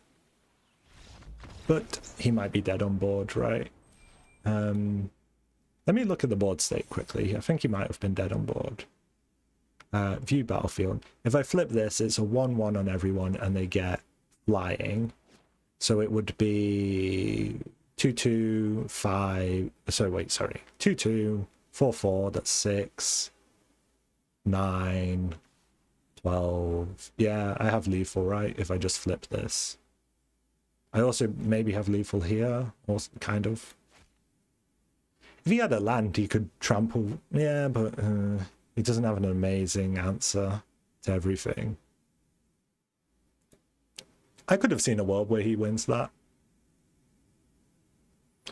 But he might be dead on board, right? Let me look at the board state quickly. I think he might have been dead on board. View battlefield. If I flip this, it's a 1/1 on everyone, and they get flying. So it would be 2/2, 5. So wait, sorry. 2/2, 4/4. That's 6, 9, 12. Yeah, I have lethal, right? If I just flip this. I also maybe have lethal here, or kind of. If he had a land, he could trample. Yeah, but he doesn't have an amazing answer to everything. I could have seen a world where he wins that.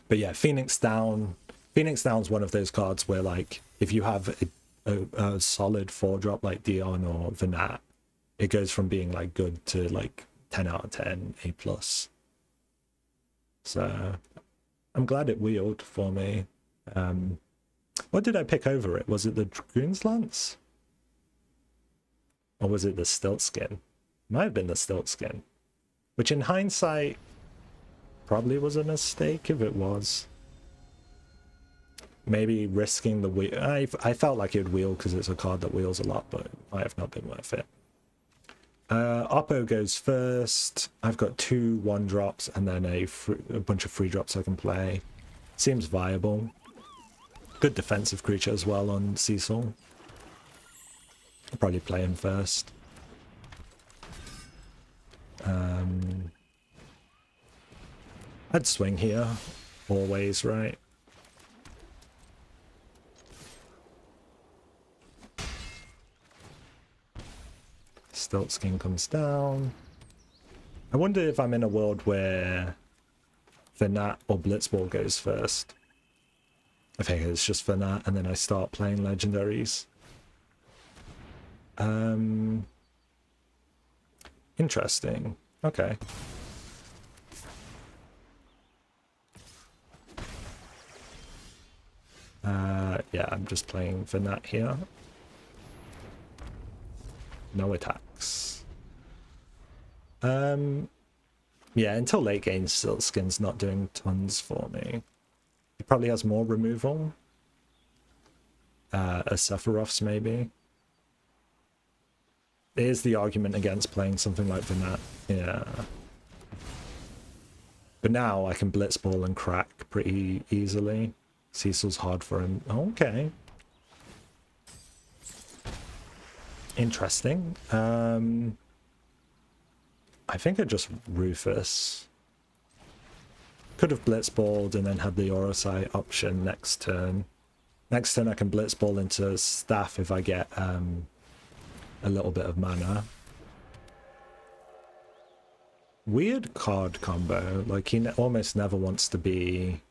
But yeah, Phoenix Down. Phoenix Down's one of those cards where, like, if you have a solid 4-drop like Dion or Venat, it goes from being like good to like 10 out of 10, A+. So I'm glad it wheeled for me. What did I pick over it? Was it the Dragoon's Lance? Or was it the Stilt Skin? Might have been the Stilt Skin. Which in hindsight probably was a mistake if it was. Maybe risking the wheel. I felt like it would wheel because it's a card that wheels a lot, but it might have not been worth it. Oppo goes first. I've got 2 1-drops and then a bunch of 3-drops I can play. Seems viable. Good defensive creature as well on Cecil. I'll probably play him first. I'd swing here, always, right? Stilt Skin comes down. I wonder if I'm in a world where Venat or Blitzball goes first. I think it's just Venat, and then I start playing legendaries. Interesting. Okay. Yeah, I'm just playing Venat here. No attacks. Yeah, until late game, Silk Skin's not doing tons for me. He probably has more removal. A Sephiroth's maybe. There's the argument against playing something like Venat. Yeah. But now I can Blitzball and crack pretty easily. Cecil's hard for him. Okay. Interesting. I think I just Rufus. Could have Blitzballed and then had the Orosight option next turn. Next turn I can Blitzball into Staff if I get a little bit of mana. Weird card combo. Like, he almost never wants to be...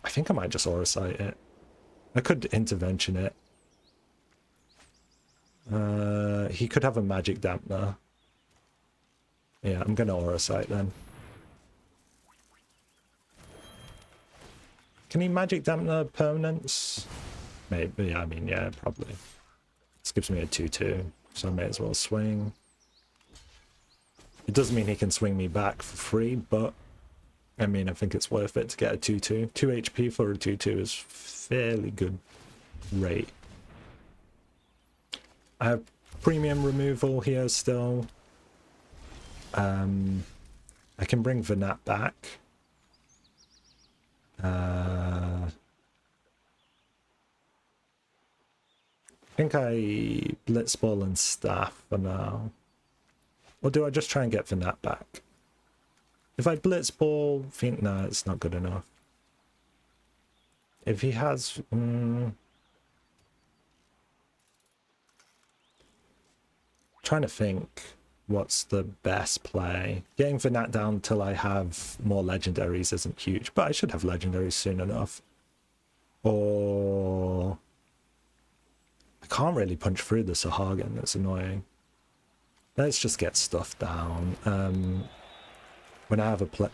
I think I might just Orosight it. I could Intervention it. He could have a Magic Dampener. Yeah, I'm gonna Orosight then. Can he Magic Dampener permanents? Maybe, I mean, yeah, probably. This gives me a 2-2, so I may as well swing. It doesn't mean he can swing me back for free, but I mean, I think it's worth it to get a 2-2. 2 HP for a 2-2 is fairly good rate. I have premium removal here still. I can bring Venat back. I think I Blitzball and Staff for now. Or do I just try and get Venat back? If I Blitzball, think no, it's not good enough. If he has... trying to think what's the best play. Getting Venat down till I have more legendaries isn't huge, but I should have legendaries soon enough. Or... I can't really punch through the Sahagin, that's annoying. Let's just get stuff down. When I have a play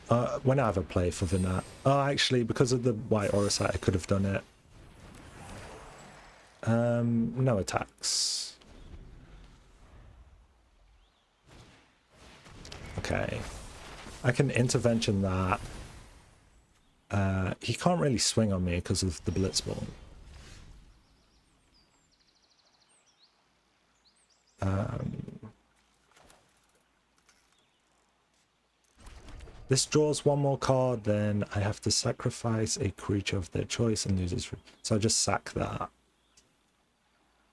for Venat. Oh, actually, because of the white Orosight, I could have done it. No attacks. Okay. I can Intervention that. He can't really swing on me because of the Blitzball. This draws one more card, then I have to sacrifice a creature of their choice and loses. So I just sack that.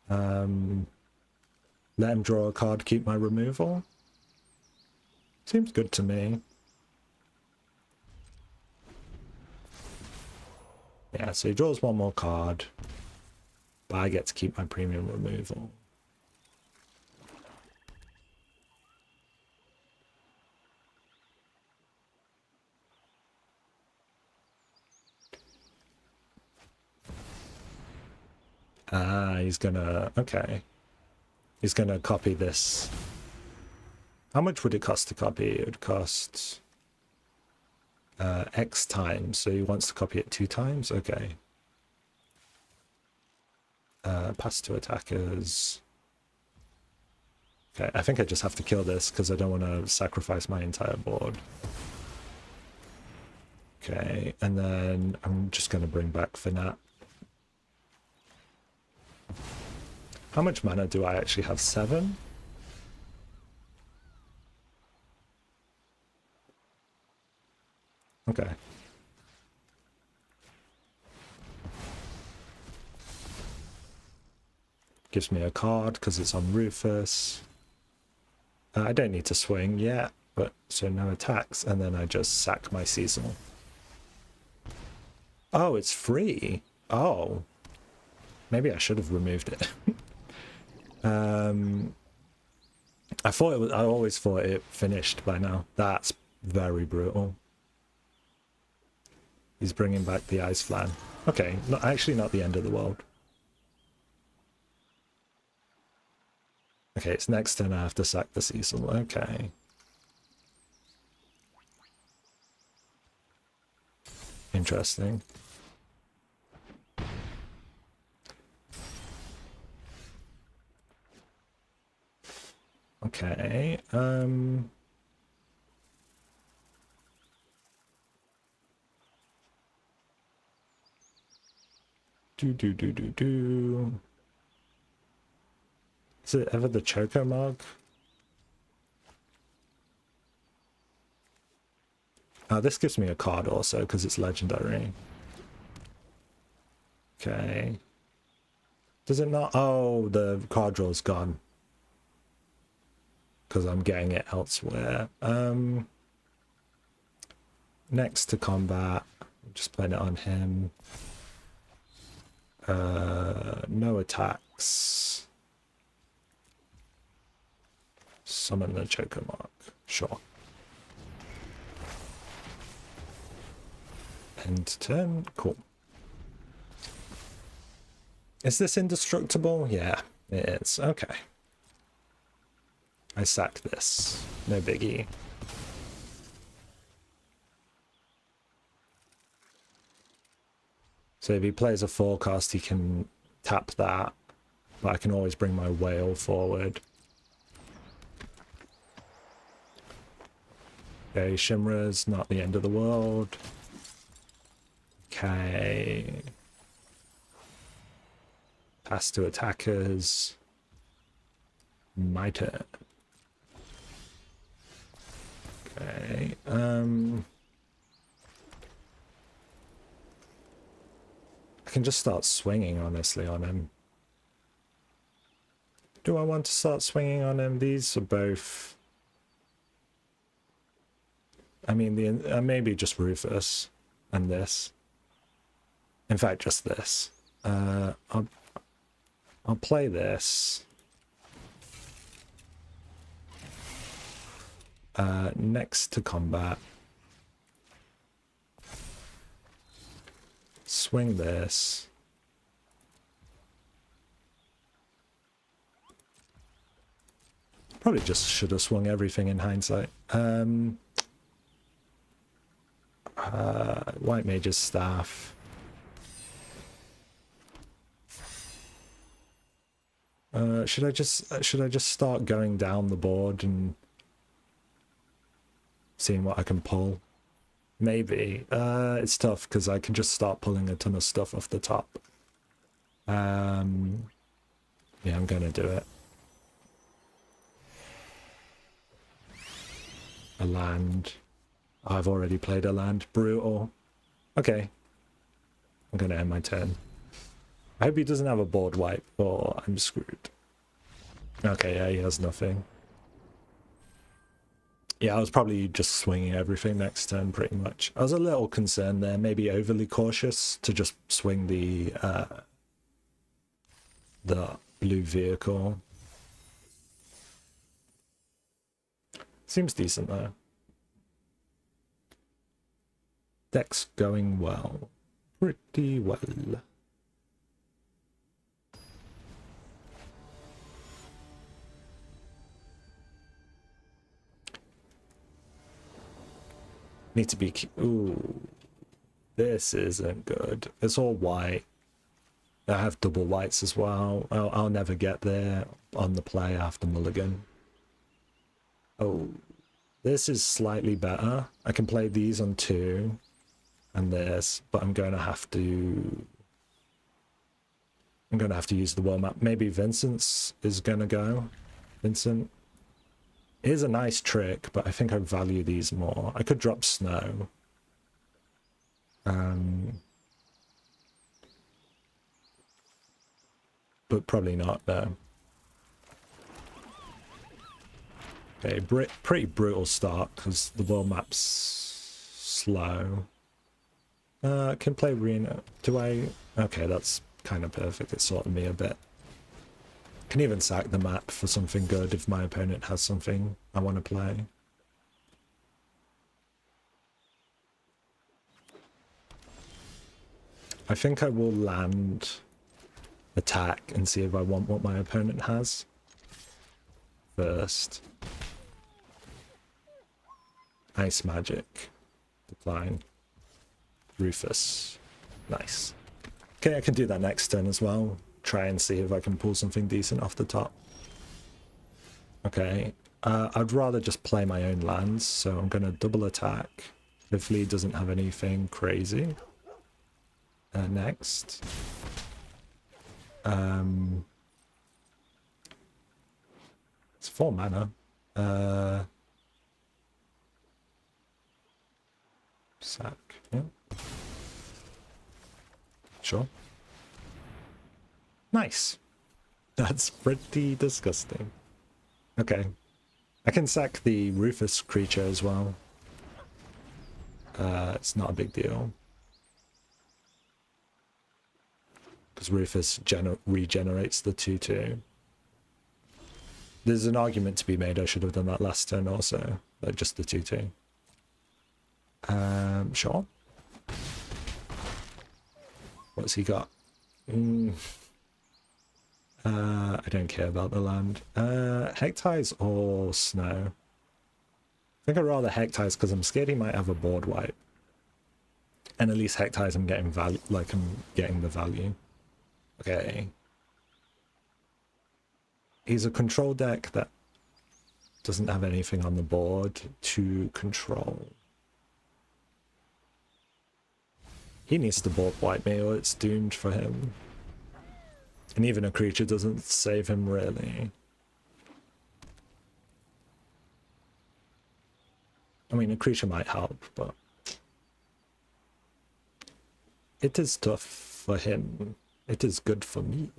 Let him draw a card, keep my removal. Seems good to me. Yeah, so he draws one more card, but I get to keep my premium removal. Ah, he's gonna... okay. He's gonna copy this. How much would it cost to copy? It would cost... X times, so he wants to copy it 2 times? Okay. Pass to attackers. Okay, I think I just have to kill this because I don't want to sacrifice my entire board. Okay, and then I'm just going to bring back Venat. How much mana do I actually have? 7? Okay. Gives me a card because it's on Rufus. I don't need to swing yet. But so no attacks, and then I just sack my seasonal. Oh, it's free. Oh, maybe I should have removed it. I thought it was. I always thought it finished by now. That's very brutal. He's bringing back the ice flan. Okay, not actually not the end of the world. Okay, it's next turn I have to sack the Cecil. Okay. Interesting. Okay, do. Is it ever the Choco Mug? This gives me a card also because it's legendary. Okay. Does it not? Oh, the card draw's gone. Because I'm getting it elsewhere. Next to combat. Just playing it on him. No attacks. Summon the Choco Mark. Sure. End turn. Cool. Is this indestructible? Yeah, it is. Okay. I sacked this. No biggie. So if he plays a forecast, he can tap that. But I can always bring my whale forward. Okay, Shimra's not the end of the world. Okay. Pass to attackers. My turn. Okay. I can just start swinging, honestly, on him. Do I want to start swinging on him? These are both... I mean, maybe just Rufus and this. In fact, just this. I'll play this. Next to combat. Swing this. Probably just should have swung everything in hindsight. White Mage's Staff. Should I just start going down the board and seeing what I can pull? Maybe. It's tough because I can just start pulling a ton of stuff off the top. Yeah, I'm gonna do it. A land. Oh, I've already played a land. Brutal. Okay. I'm gonna end my turn. I hope he doesn't have a board wipe or I'm screwed. Okay, yeah, he has nothing. Yeah, I was probably just swinging everything next turn, pretty much. I was a little concerned there, maybe overly cautious to just swing the blue vehicle. Seems decent though. Deck's going well. Pretty well. Need to be... Ooh. This isn't good. It's all white. I have double whites as well. I'll never get there on the play after mulligan. Oh. This is slightly better. I can play these on 2. And this. But I'm going to have to... use the world map. Maybe Vincent's is going to go. Vincent. It is a nice trick, but I think I value these more. I could drop snow. But probably not, no. Okay, pretty brutal start because the world map's slow. Can play arena. Do I? Okay, that's kind of perfect. It sorted me a bit. Can even sack the map for something good if my opponent has something I want to play. I think I will land attack and see if I want what my opponent has first. Ice magic. Decline. Rufus. Nice. Okay, I can do that next turn as well. Try and see if I can pull something decent off the top. Okay. I'd rather just play my own lands, so I'm going to double attack. Hopefully he doesn't have anything crazy. Next. It's 4 mana. Sack. Yeah. Sure. Nice. That's pretty disgusting. Okay. I can sack the Rufus creature as well. It's not a big deal. Because Rufus regenerates the 2/2. There's an argument to be made. I should have done that last turn also. Like just the 2/2. Sure. What's he got? I don't care about the land. Hectiles or snow? I think I'd rather Hectiles because I'm scared he might have a board wipe. And at least Hectiles I'm getting value, like I'm getting the value. Okay. He's a control deck that doesn't have anything on the board to control. He needs to board wipe me or it's doomed for him. And even a creature doesn't save him, really. I mean, a creature might help, but... it is tough for him. It is good for me.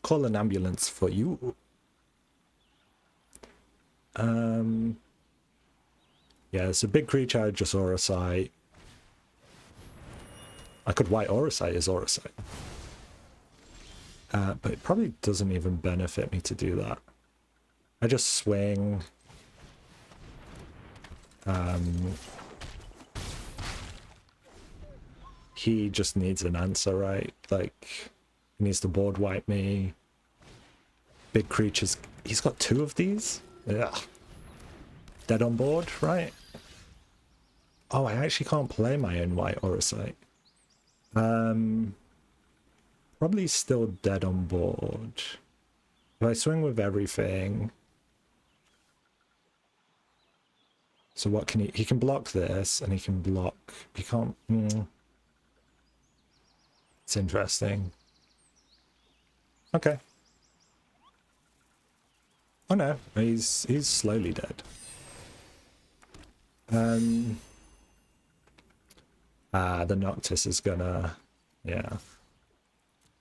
Call an ambulance for you. Yeah, it's a big creature, just Aura Sight. I could white Aura Sight as Aura Sight. But it probably doesn't even benefit me to do that. I just swing. He just needs an answer, right? Like, he needs to board wipe me. Big creatures. He's got 2 of these? Yeah. Dead on board, right? Oh, I actually can't play my own white Aura Sight. Probably still dead on board. If I swing with everything... so what can he can block this, and he can block... he can't... It's interesting. Okay. Oh no, he's slowly dead. The Noctis is gonna... yeah.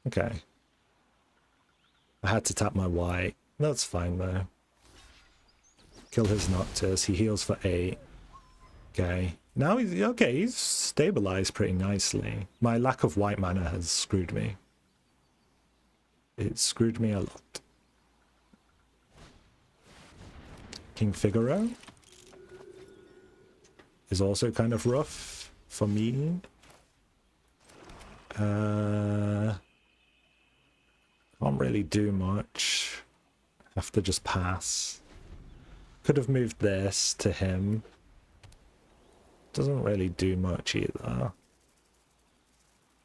Okay. I had to tap my white. That's fine though. Kill his Noctis. He heals for 8. Okay. Now he's... okay, he's stabilized pretty nicely. My lack of white mana has screwed me. It screwed me a lot. King Figaro is also kind of rough for me. Can't really do much. Have to just pass. Could have moved this to him. Doesn't really do much either.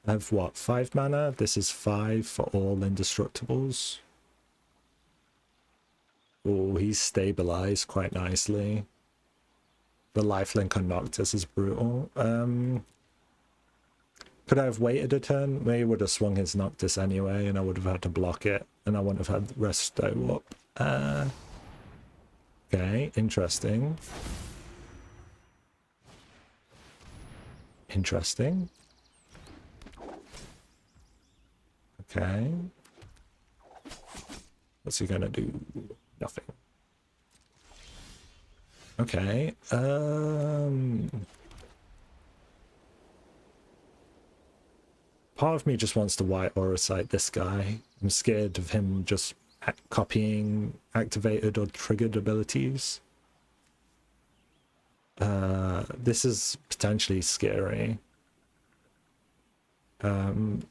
I have what, 5 mana? This is 5 for all indestructibles. Oh, he's stabilized quite nicely. The lifelink on Noctis is brutal. Could I have waited a turn? Maybe would have swung his Noctis anyway, and I would have had to block it, and I wouldn't have had Resto up. Okay, interesting. Interesting. Okay. What's he gonna do? Nothing. Okay. Part of me just wants to white aura sight this guy. I'm scared of him just copying activated or triggered abilities. This is potentially scary. But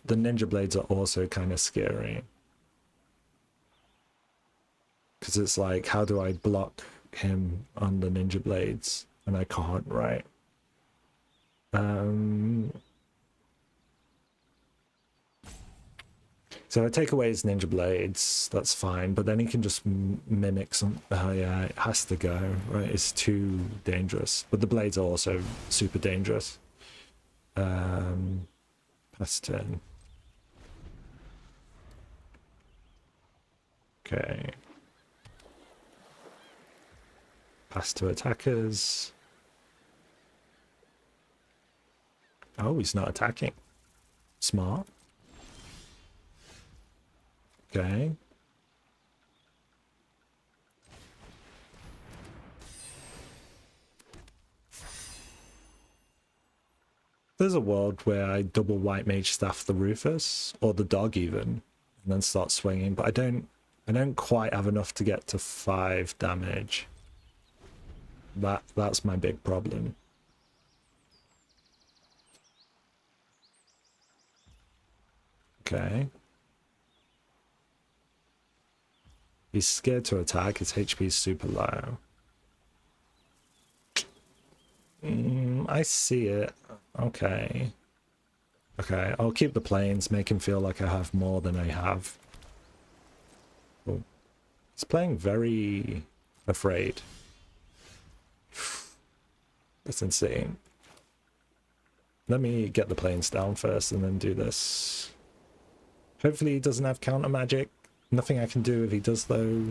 the ninja blades are also kind of scary. Because it's like, how do I block him on the ninja blades? And I can't, right? So I take away his ninja blades, that's fine, but then he can just mimic some. Oh yeah, it has to go, right? It's too dangerous. But the blades are also super dangerous. Pass turn. Okay. Pass to attackers. Oh, he's not attacking. Smart. Okay. There's a world where I double white mage staff the Rufus, or the dog even, and then start swinging, but I don't quite have enough to get to 5 damage. That's my big problem. Okay. He's scared to attack. His HP is super low. I see it. Okay. Okay, I'll keep the planes, make him feel like I have more than I have. Oh. He's playing very afraid. That's insane. Let me get the planes down first and then do this. Hopefully he doesn't have counter magic. Nothing I can do if he does though.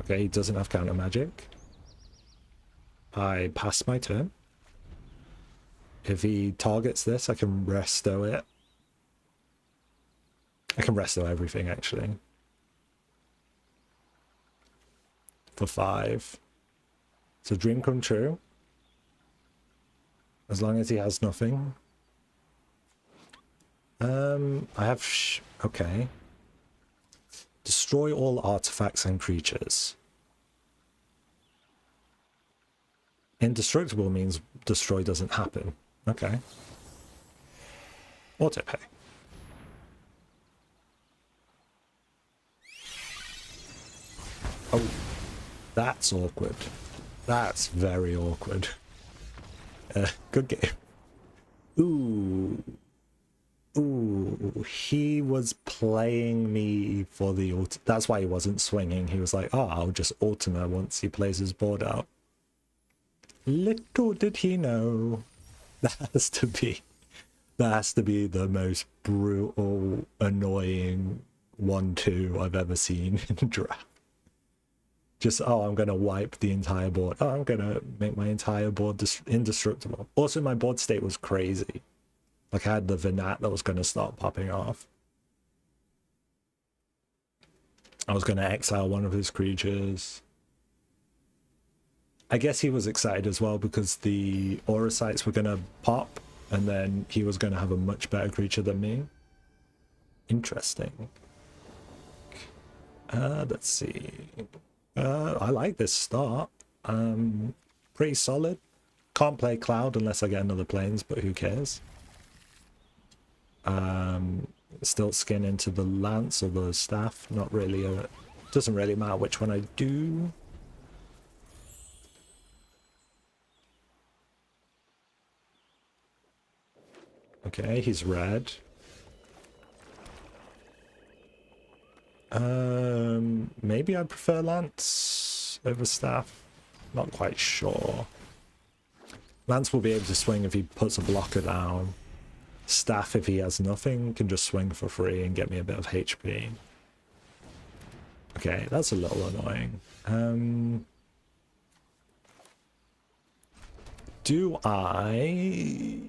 Okay, he doesn't have counter magic. I pass my turn. If he targets this, I can resto it. I can resto everything actually. For 5. It's a dream come true. As long as he has nothing. I have okay. Destroy all artifacts and creatures. Indestructible means destroy doesn't happen. Okay. Autopay. Oh, that's awkward. That's very awkward. Good game. Ooh. Ooh, he was playing me for the ult. That's why he wasn't swinging. He was like, oh, I'll just ultimate once he plays his board out. Little did he know. That has to be the most brutal, annoying 1-2 I've ever seen in draft. Just, oh, I'm going to wipe the entire board. Oh, I'm going to make my entire board indestructible. Also, my board state was crazy. Like, I had the Vinat that was going to start popping off. I was going to exile one of his creatures. I guess he was excited as well because the aura sights were going to pop and then he was going to have a much better creature than me. Interesting. Let's see. I like this start. Pretty solid. Can't play Cloud unless I get another planes, but who cares? Still skin into the lance or the staff. Not really doesn't really matter which one I do. Okay, he's red. Maybe I prefer lance over staff. Not quite sure. Lance will be able to swing if he puts a blocker down. Staff, if he has nothing, can just swing for free and get me a bit of HP. Okay, that's a little annoying. Do I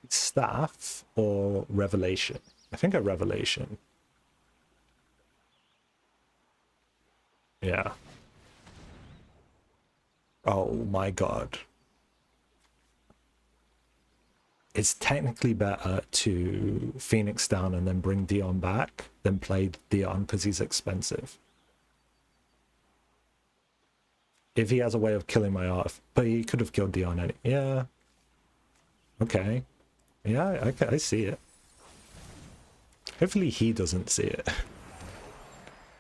staff or revelation? I think I revelation. Yeah. Oh my god. It's technically better to Phoenix down and then bring Dion back than play Dion because he's expensive. If he has a way of killing my art, but he could have killed Dion anyway. Yeah. Okay. Yeah, I see it. Hopefully he doesn't see it.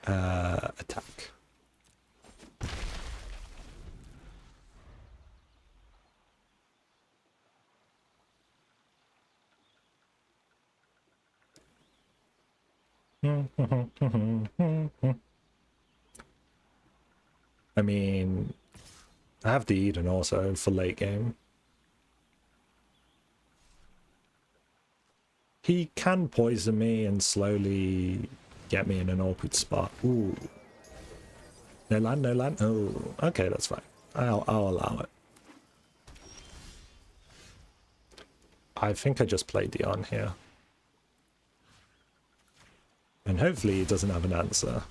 Attack. I mean, I have the Eden also for late game. He can poison me and slowly get me in an awkward spot. Ooh. No land, no land. Oh, okay, that's fine. I'll allow it. I think I just played Dion here. And hopefully he doesn't have an answer.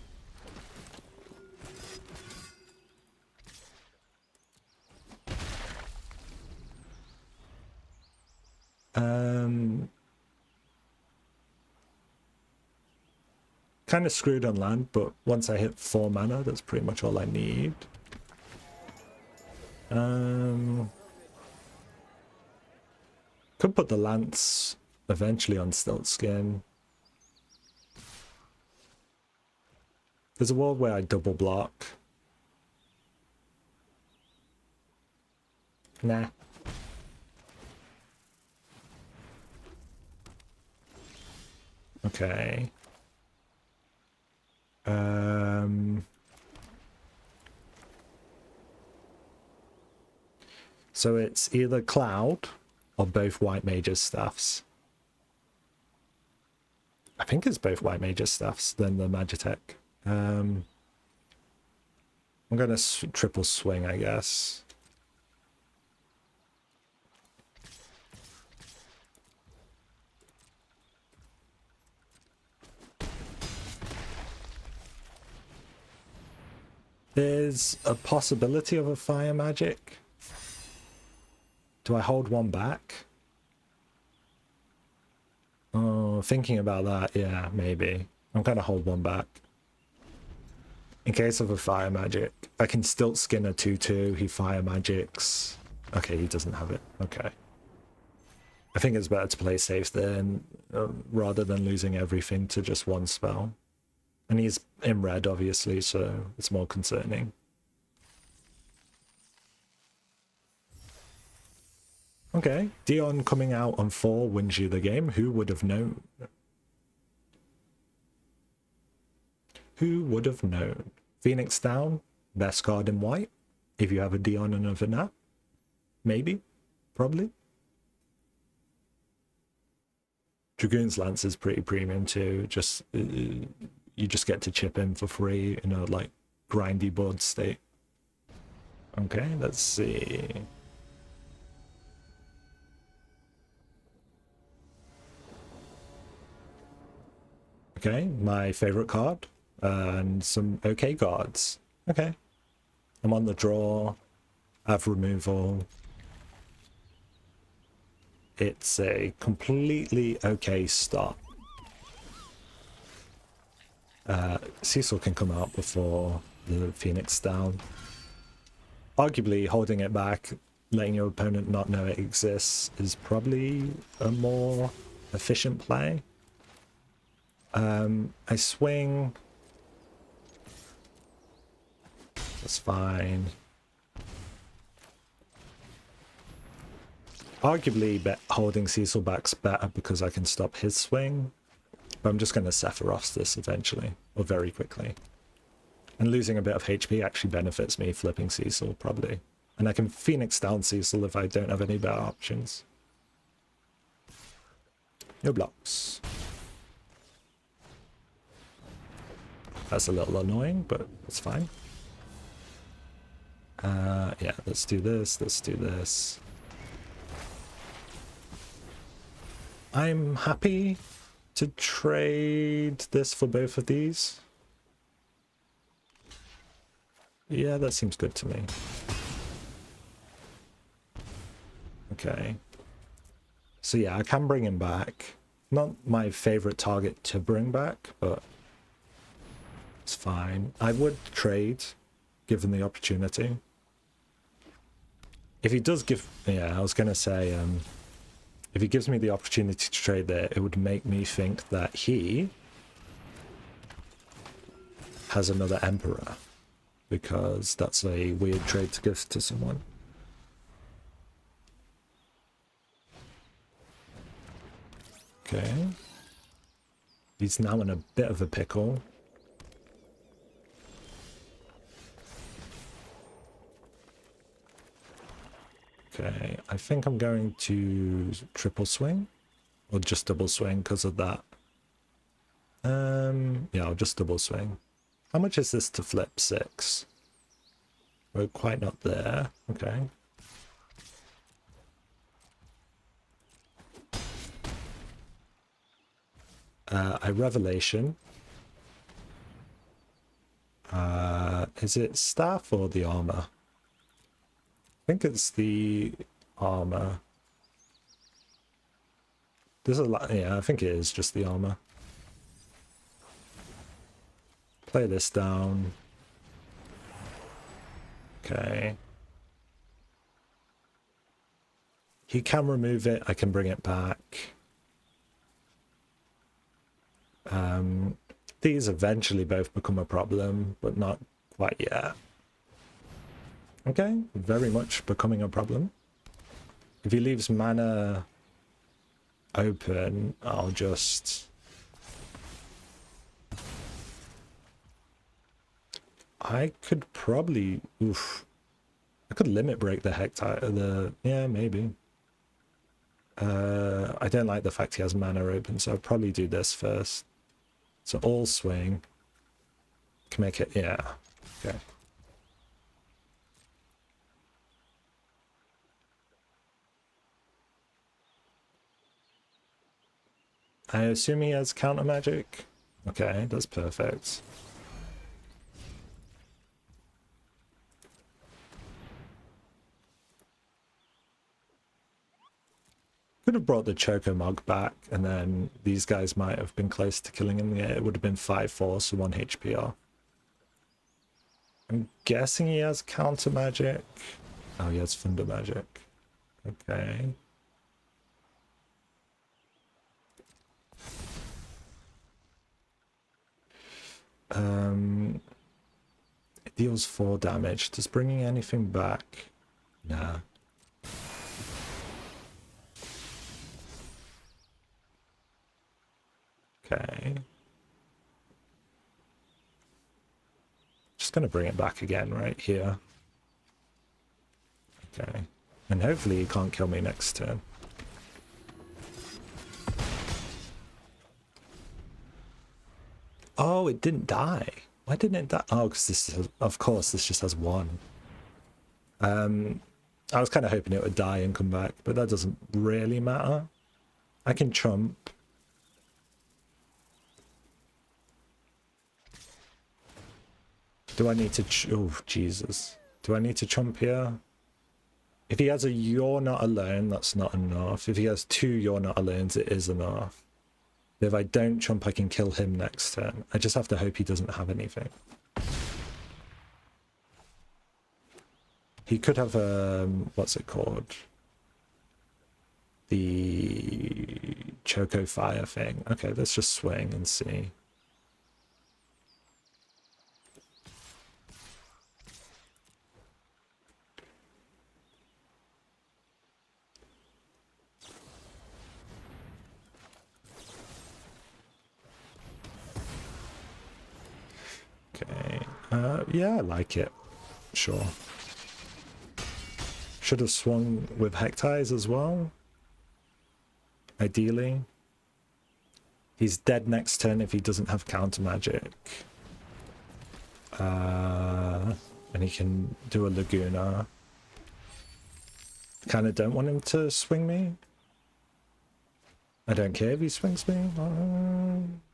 Kind of screwed on land, but once I hit 4 mana, that's pretty much all I need. Could put the lance eventually on Stilt Skin. There's a world where I double block. Nah. Okay. So it's either Cloud or both White Mage's Staffs. I think it's both White Mage's Staffs, then the Magitech. I'm gonna triple swing, I guess. There's a possibility of a fire magic. Do I hold one back? Oh, thinking about that, yeah, maybe. I'm gonna hold one back. In case of a fire magic, I can stilt skin a 2/2, he fire magics. Okay, he doesn't have it. Okay. I think it's better to play safe then, rather than losing everything to just one spell. And he's in red, obviously, so it's more concerning. Okay, Dion coming out on 4 wins you the game. Who would have known? Who would have known? Phoenix down, best card in white. If you have a Dion and a Vanat. Maybe. Probably. Dragoon's Lance is pretty premium too. Just you just get to chip in for free in a like grindy board state. Okay, let's see. Okay, my favorite card and some okay cards. Okay, I'm on the draw. I have removal. It's a completely okay start. Cecil can come out before the Phoenix down. Arguably, holding it back, letting your opponent not know it exists, is probably a more efficient play. I swing. That's fine. Arguably, holding Cecil back's better because I can stop his swing. But I'm just going to Sephiroth this eventually, or very quickly. And losing a bit of HP actually benefits me flipping Cecil, probably. And I can Phoenix down Cecil if I don't have any better options. No blocks. That's a little annoying, but it's fine. Yeah, let's do this, let's do this. I'm happy to trade this for both of these. Yeah, that seems good to me. Okay. So yeah, I can bring him back. Not my favorite target to bring back, but it's fine. I would trade, given the opportunity. If he does give... Yeah, I was going to say, if he gives me the opportunity to trade there, it would make me think that he has another Emperor, because that's a weird trade to give to someone. Okay. He's now in a bit of a pickle. Okay, I think I'm going to triple swing, or just double swing because of that. Yeah, I'll just double swing. How much is this to flip? 6. We're quite not there. Okay. I Revelation. Is it staff or the armor? I think it's the armor. There's a lot. Yeah, I think it is just the armor. Play this down. Okay. He can remove it. I can bring it back. These eventually both become a problem, but not quite yet. Okay, very much becoming a problem. If he leaves mana open, I'll just... I could probably... Oof. I could limit break the Hectile. Yeah, maybe. I don't like the fact he has mana open, so I'll probably do this first. So all swing. Can make it... Yeah. Okay. I assume he has counter magic. Okay, that's perfect. Could have brought the Choco Mog back, and then these guys might have been close to killing him. Yeah, it would have been 5-4, so 1 HP off. I'm guessing he has counter magic. Oh, he has thunder magic. Okay. It deals 4 damage. Does bringing anything back? Nah. Okay. Just gonna bring it back again right here. Okay. And hopefully he can't kill me next turn. Oh, it didn't die. Why didn't it die? Oh, because this is, of course, this just has 1. I was kind of hoping it would die and come back, but that doesn't really matter. I can chump. Do I need to... Oh, Jesus. Do I need to chump here? If he has a You're Not Alone, that's not enough. If he has 2 You're Not Alones, it is enough. If I don't chump, I can kill him next turn. I just have to hope he doesn't have anything. He could have what's it called? The Choco Fire thing. Okay, let's just swing and see. Okay, yeah, I like it. Sure. Should have swung with Hectiles as well. Ideally. He's dead next turn if he doesn't have counter magic. And he can do a Laguna. Kind of don't want him to swing me. I don't care if he swings me.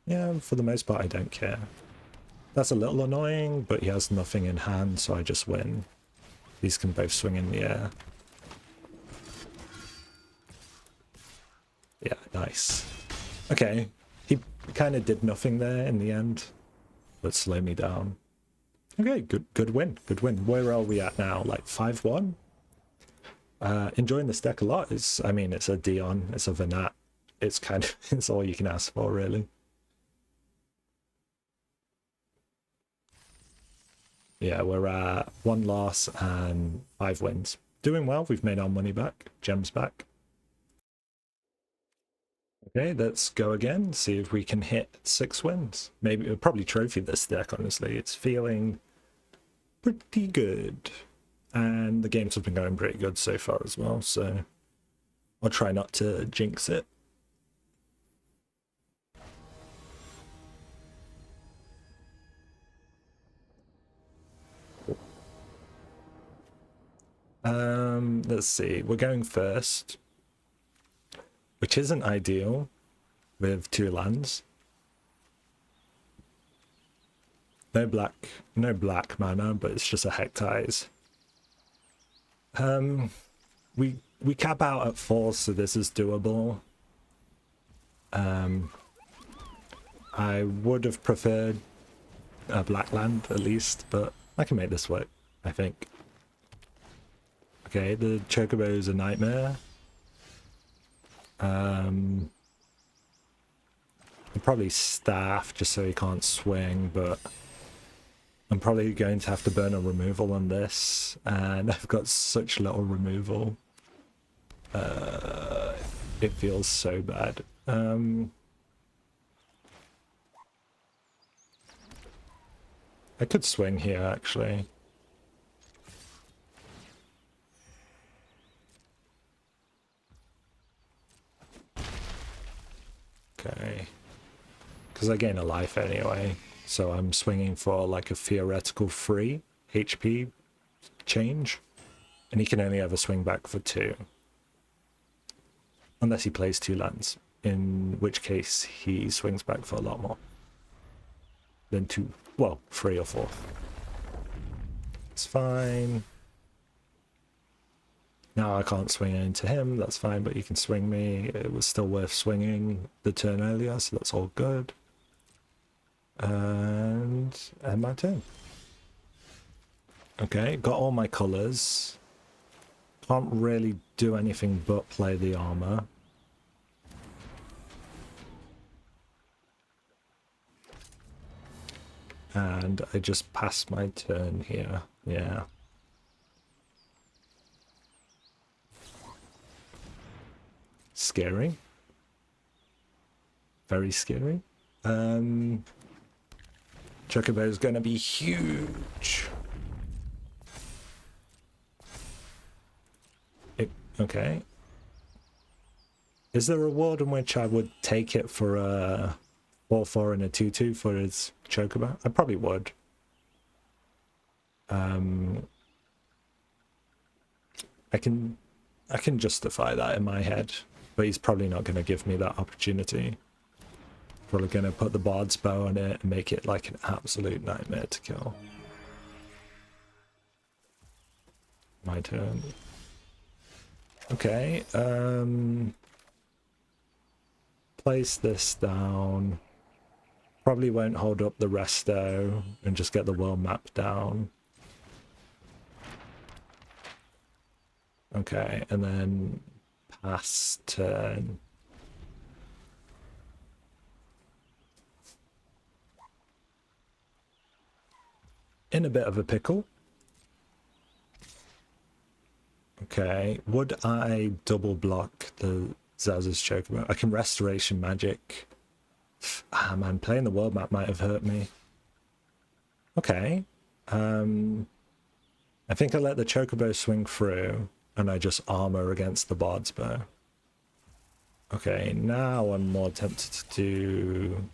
Yeah, for the most part, I don't care. That's a little annoying, but he has nothing in hand, so I just win. These can both swing in the air. Yeah, nice. Okay, he kind of did nothing there in the end, but slowed me down. Okay, good win, good win. Where are we at now? Like 5-1? Enjoying this deck a lot. I mean, it's a Dion, it's a Venat. It's kind of, it's all you can ask for, really. Yeah, we're at 1 loss and 5 wins. Doing well. We've made our money back, gems back. Okay, let's go again. See if we can hit 6 wins. Maybe we'll probably trophy this deck. Honestly, it's feeling pretty good, and the games have been going pretty good so far as well. So I'll try not to jinx it. Let's see. We're going first, which isn't ideal with 2 lands. No black mana, but it's just a Hectize. We cap out at 4, so this is doable. I would have preferred a black land at least, but I can make this work, I think. Okay, the Chocobo is a nightmare. I'll probably staff just so he can't swing, but I'm probably going to have to burn a removal on this, and I've got such little removal. It feels so bad. I could swing here, actually. Okay. Because I gain a life anyway, so I'm swinging for like a theoretical free HP change, and he can only ever swing back for 2. Unless he plays 2 lands, in which case he swings back for a lot more than 2, well, 3 or 4. It's fine. Now I can't swing into him, that's fine, but you can swing me. It was still worth swinging the turn earlier, so that's all good. And end my turn. Okay, got all my colours. Can't really do anything but play the armor. And I just passed my turn here. Yeah. Scary. Very scary. Chocobo is going to be huge. Okay. Is there a world in which I would take it for a 4/4 and a 2/2 for his Chocobo? I probably would. I can justify that in my head, but he's probably not going to give me that opportunity. Probably going to put the Bard's Bow on it and make it like an absolute nightmare to kill. My turn. Okay, place this down. Probably won't hold up the resto and just get the world map down. Okay, and then pass turn. In a bit of a pickle. Okay, would I double block the Zaz's Chocobo? I can Restoration Magic. Ah man, playing the world map might have hurt me. Okay. I think I let the Chocobo swing through and I just armor against the Bard's Bow. Okay, now I'm more tempted to do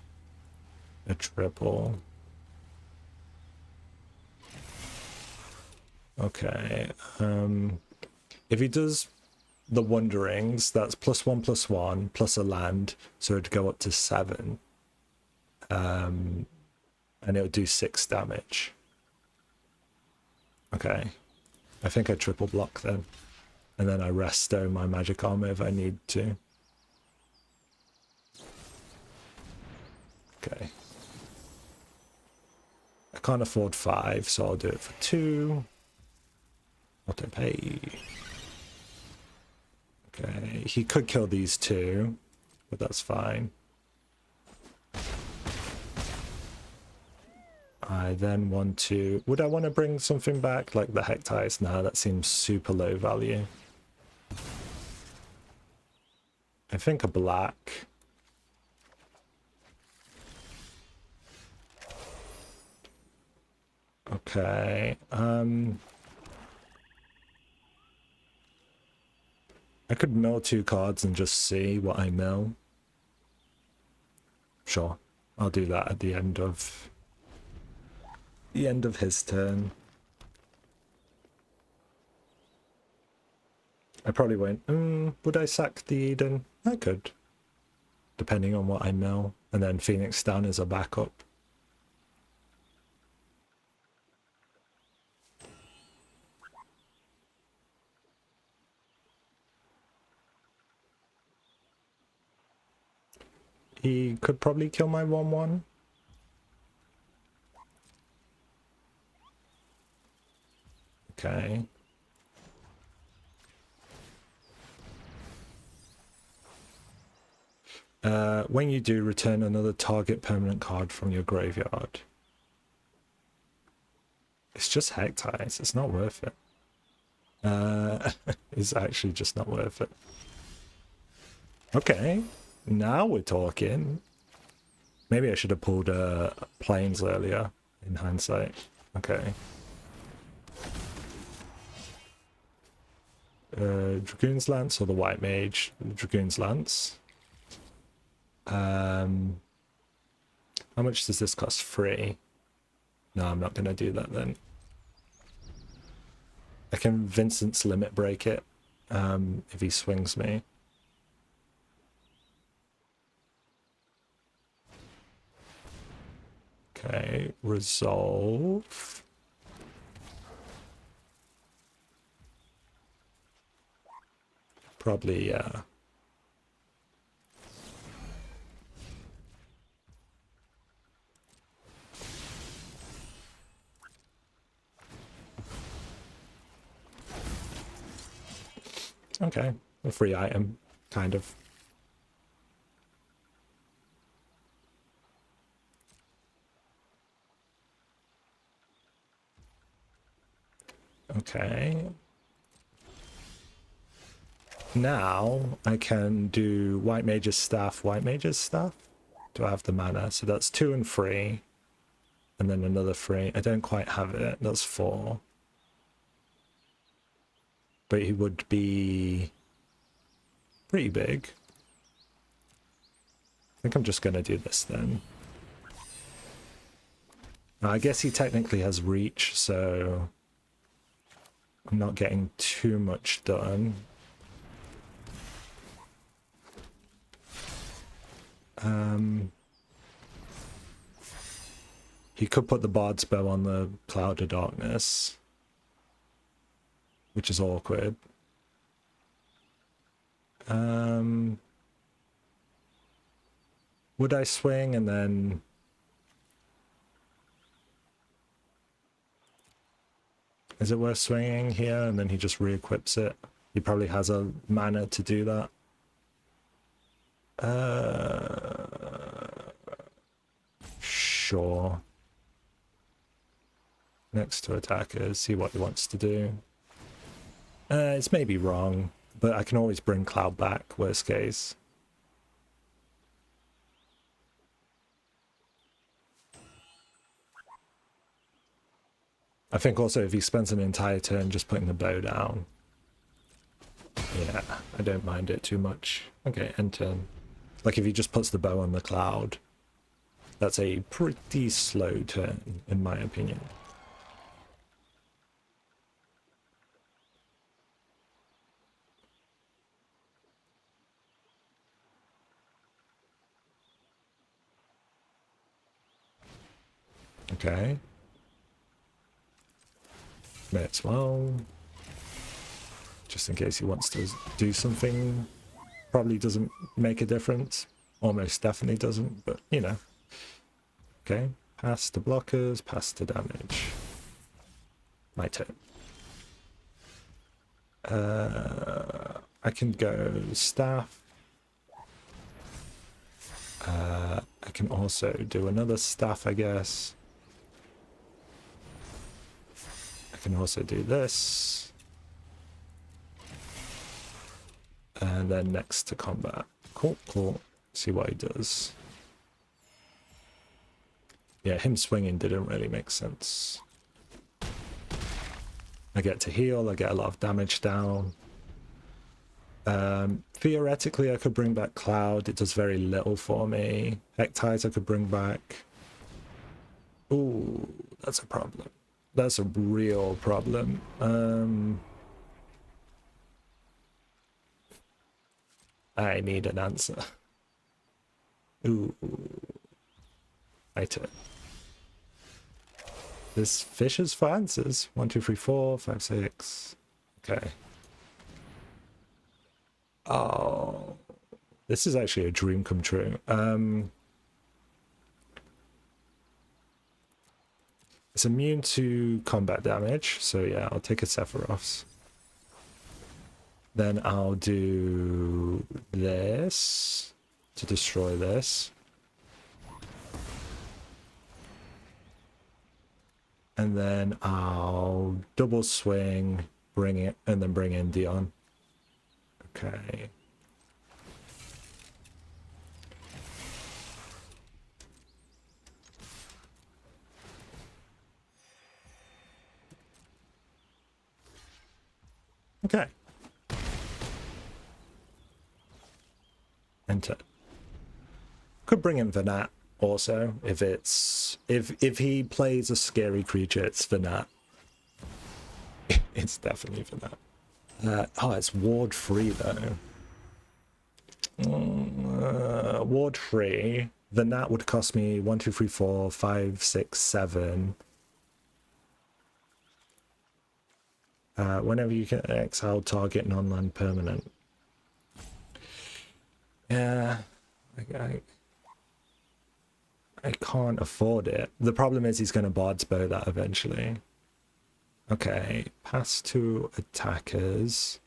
a triple. Okay, if he does the Wanderings, that's +1/+1 plus a land, so it'd go up to 7. And it would do 6 damage. Okay, I think I triple block then, and then I resto my magic armor if I need to. Okay. I can't afford 5, so I'll do it for 2. Auto pay. Okay, he could kill these 2, but that's fine. I then want to... Would I want to bring something back like the Hectites? No, that seems super low value. I think a black. Okay. I could mill 2 cards and just see what I mill. Sure, I'll do that at the end of his turn. I probably won't. Would I sack the Eden? I could, depending on what I mill, and then Phoenix down as a backup. He could probably kill my 1/1. Okay. When you do, return another target permanent card from your graveyard. It's just Hectites. It's not worth it. It's actually just not worth it. Okay. Now we're talking. Maybe I should have pulled planes earlier in hindsight. Okay. Dragoon's Lance or the White Mage? Dragoon's Lance. How much does this cost? 3. No, I'm not going to do that then. I can Vincent's limit break it if he swings me. Okay, resolve. Probably, yeah. Okay, a free item, kind of. Okay. Now I can do White Mage's Staff, White Mage's Staff. Do I have the mana? So that's 2 and 3. And then another 3. I don't quite have it. That's 4. But he would be pretty big. I think I'm just going to do this then. I guess he technically has reach, so I'm not getting too much done. He could put the Bard's Bow on the Cloud of Darkness, which is awkward. Would I swing and then... Is it worth swinging here and then he just re-equips it? He probably has a mana to do that. Sure. Next to attackers, see what he wants to do. It's maybe wrong, but I can always bring Cloud back, worst case. I think also if he spends an entire turn just putting the bow down, yeah, I don't mind it too much. Okay, end turn. Like if he just puts the bow on the cloud, that's a pretty slow turn, in my opinion. Okay. May as well. Just in case he wants to do something. Probably doesn't make a difference. Almost definitely doesn't, but you know. Okay, pass to blockers, pass to damage. My turn. I can go staff. I can also do another staff, I guess. I can also do this. And then next to combat. Cool, cool. See what he does. Yeah, him swinging didn't really make sense. I get to heal, I get a lot of damage down. Theoretically, I could bring back Cloud. It does very little for me. Hectize I could bring back. Ooh, that's a problem. That's a real problem. I need an answer. Ooh. My turn. This fishes for answers. 1, 2, 3, 4, 5, 6. Okay. Oh, this is actually a dream come true. It's immune to combat damage, so yeah, I'll take a Sephiroth's. Then I'll do this to destroy this. And then I'll double swing, bring it, and then bring in Dion. Okay. Okay. Enter. Could bring in Venat also if it's if he plays a scary creature, it's Venat. It's definitely Venat. Oh, it's ward free though. Ward free. Venat would cost me 1, 2, 3, 4, 5, 6, 7. Whenever you can exile target non-land permanent. Yeah, I can't afford it. The problem is he's going to Bard's Bow that eventually. Okay, pass to attackers.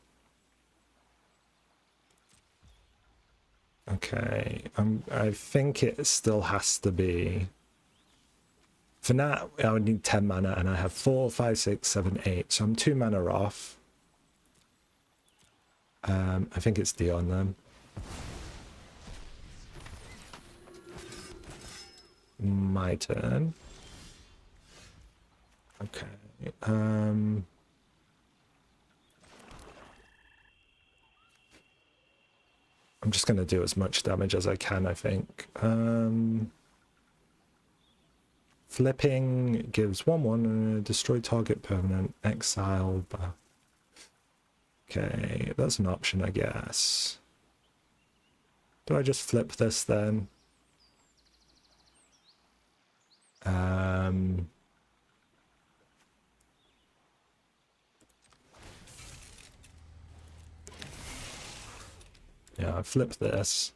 Okay, I think it still has to be. For now, I would need 10 mana, and I have 4, 5, 6, 7, 8. So I'm 2 mana off. I think it's Dion then. My turn. Okay. I'm just going to do as much damage as I can, I think. Flipping gives 1/1, destroy target permanent, exile. Okay, that's an option, I guess. Do I just flip this then? Yeah, I flip this.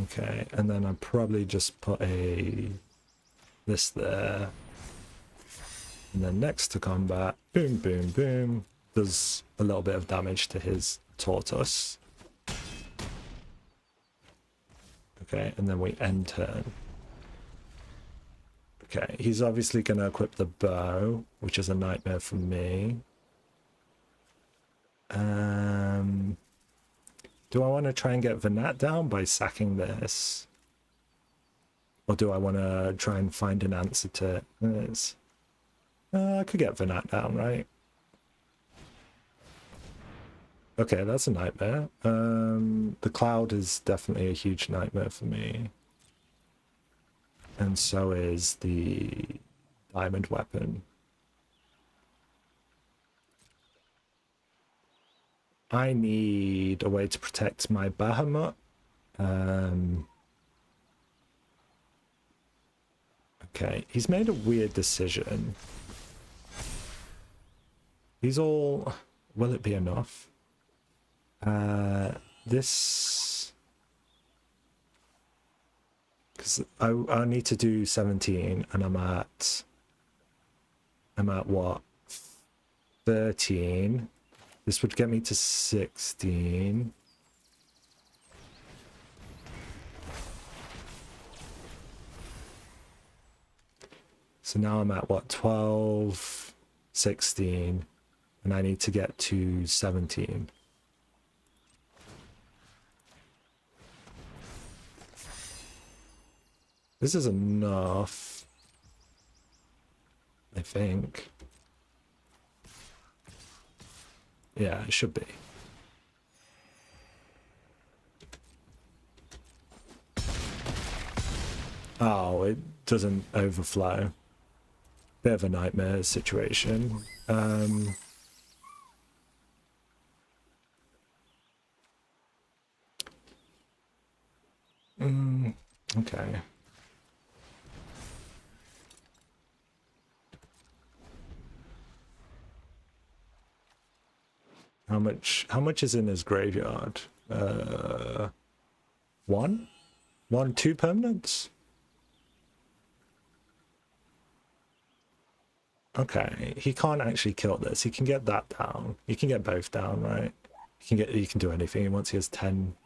Okay, and then I probably just put this there. And then next to combat, boom, boom, boom, does a little bit of damage to his tortoise. Okay, and then we end turn. Okay, he's obviously going to equip the bow, which is a nightmare for me. Do I want to try and get Venat down by sacking this? Or do I want to try and find an answer to this? I could get Venat down, right? Okay, that's a nightmare. The cloud is definitely a huge nightmare for me. And so is the diamond weapon. I need a way to protect my Bahamut. Okay, he's made a weird decision. He's all... Will it be enough? this... Because I need to do 17, and I'm at what? 13. This would get me to 16. So now I'm at what? 12, 16, and I need to get to 17. This is enough, I think. Yeah, it should be. Oh, it doesn't overflow. Bit of a nightmare situation. Okay. How much is in his graveyard? 1? 2 permanents? Okay, he can't actually kill this. He can get that down. He can get both down, right? He can do anything once he has 10.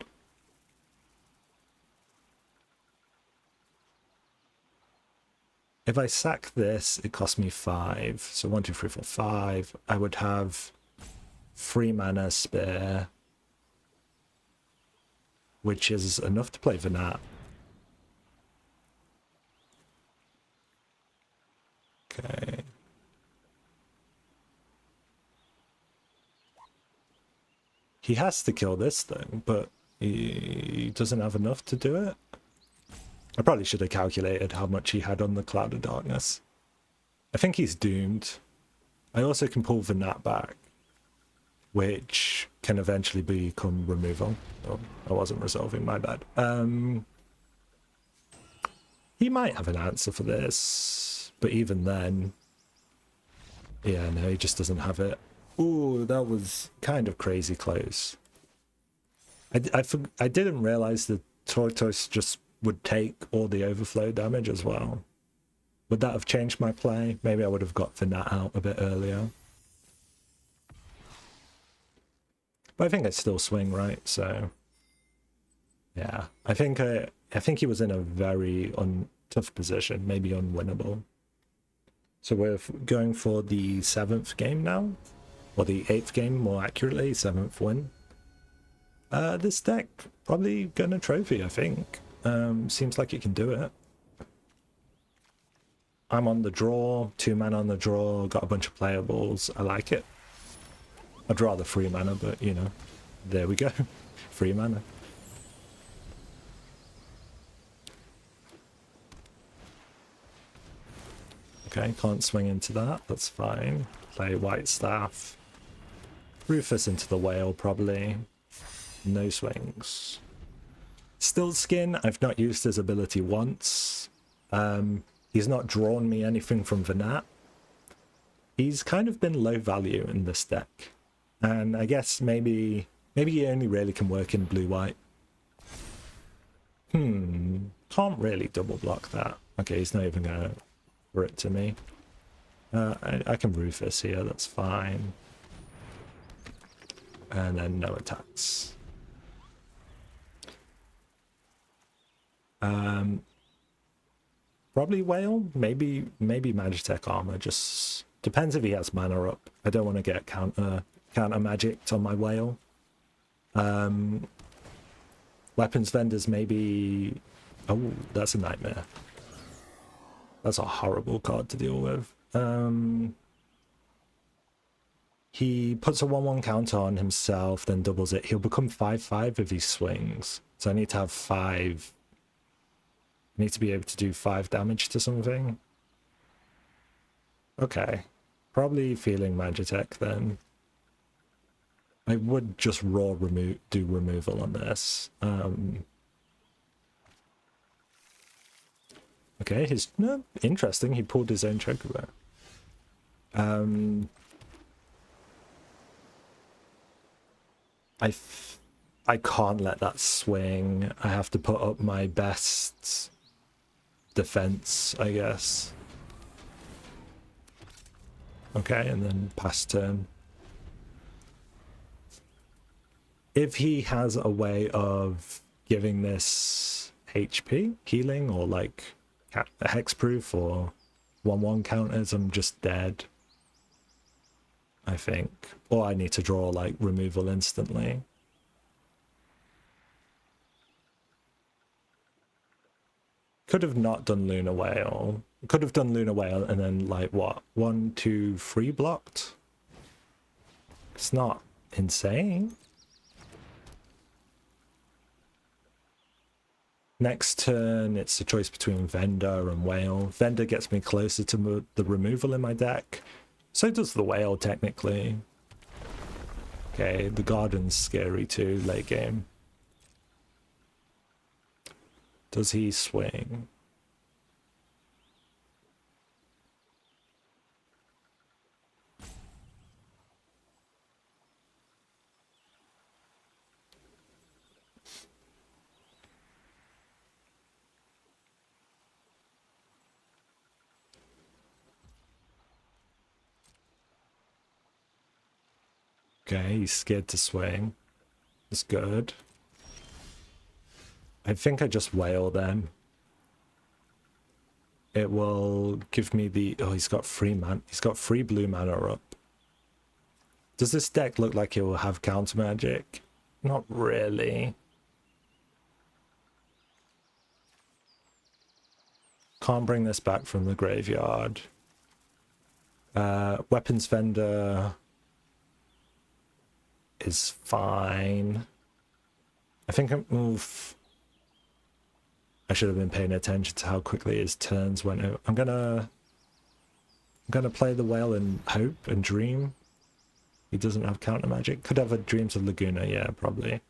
If I sack this, it costs me 5. So 1, 2, 3, 4, 5. I would have 3 mana spare, which is enough to play Vanat. Okay. He has to kill this thing, but he doesn't have enough to do it. I probably should have calculated how much he had on the Cloud of Darkness. I think he's doomed. I also can pull Vanat back, which can eventually become removal. Oh, I wasn't resolving, my bad. He might have an answer for this, but even then... Yeah, no, he just doesn't have it. Ooh, that was kind of crazy close. I didn't realize that Tortoise just would take all the overflow damage as well. Would that have changed my play? Maybe I would have got Vanat out a bit earlier. But I think I still swing, right? So yeah, I think he was in a very tough position, maybe unwinnable. So we're going for the 7th game now, or the 8th game more accurately, 7th win. This deck probably gonna trophy, I think. Seems like it can do it. I'm on the draw, 2 mana on the draw, got a bunch of playables. I like it. I'd rather 3 mana, but you know, there we go. 3 mana. Okay, can't swing into that, that's fine. Play White Staff. Rufus into the Whale, probably. No swings. Still Skin, I've not used his ability once. He's not drawn me anything from Vanat. He's kind of been low value in this deck. And I guess maybe he only really can work in blue-white. Can't really double block that. Okay, he's not even gonna for it to me. I can Rufus here, that's fine. And then no attacks. Probably Whale, maybe Magitech Armor, just depends if he has mana up. I don't want to get counter magicked on my Whale. Weapons vendors maybe... Oh, that's a nightmare. That's a horrible card to deal with. He puts a 1/1 counter on himself, then doubles it. He'll become 5/5 if he swings. So I need to have 5. I need to be able to do 5 damage to something. Okay. Probably feeling Magitech then. I would just raw do removal on this. Okay, interesting. He pulled his own Chocobo. I can't let that swing. I have to put up my best defense, I guess. Okay, and then pass turn. If he has a way of giving this HP healing or like hexproof or 1/1 counters, I'm just dead, I think. Or I need to draw like removal instantly. Could have not done Lunar Whale. Could have done Lunar Whale and then like what? 1, 2, 3 blocked? It's not insane. Next turn, it's a choice between Vendor and Whale. Vendor gets me closer to the removal in my deck. So does the Whale, technically. Okay, the Garden's scary too, late game. Does he swing? Okay, he's scared to swing. That's good. I think I just Whale then. It will give me the... Oh, he's got 3 mana. He's got 3 blue mana up. Does this deck look like it will have counter magic? Not really. Can't bring this back from the graveyard. Weapons Vendor is fine. I think I should have been paying attention to how quickly his turns went out. I'm gonna play the Whale and hope and dream he doesn't have counter magic. Could have a Dreams of Laguna, yeah, probably.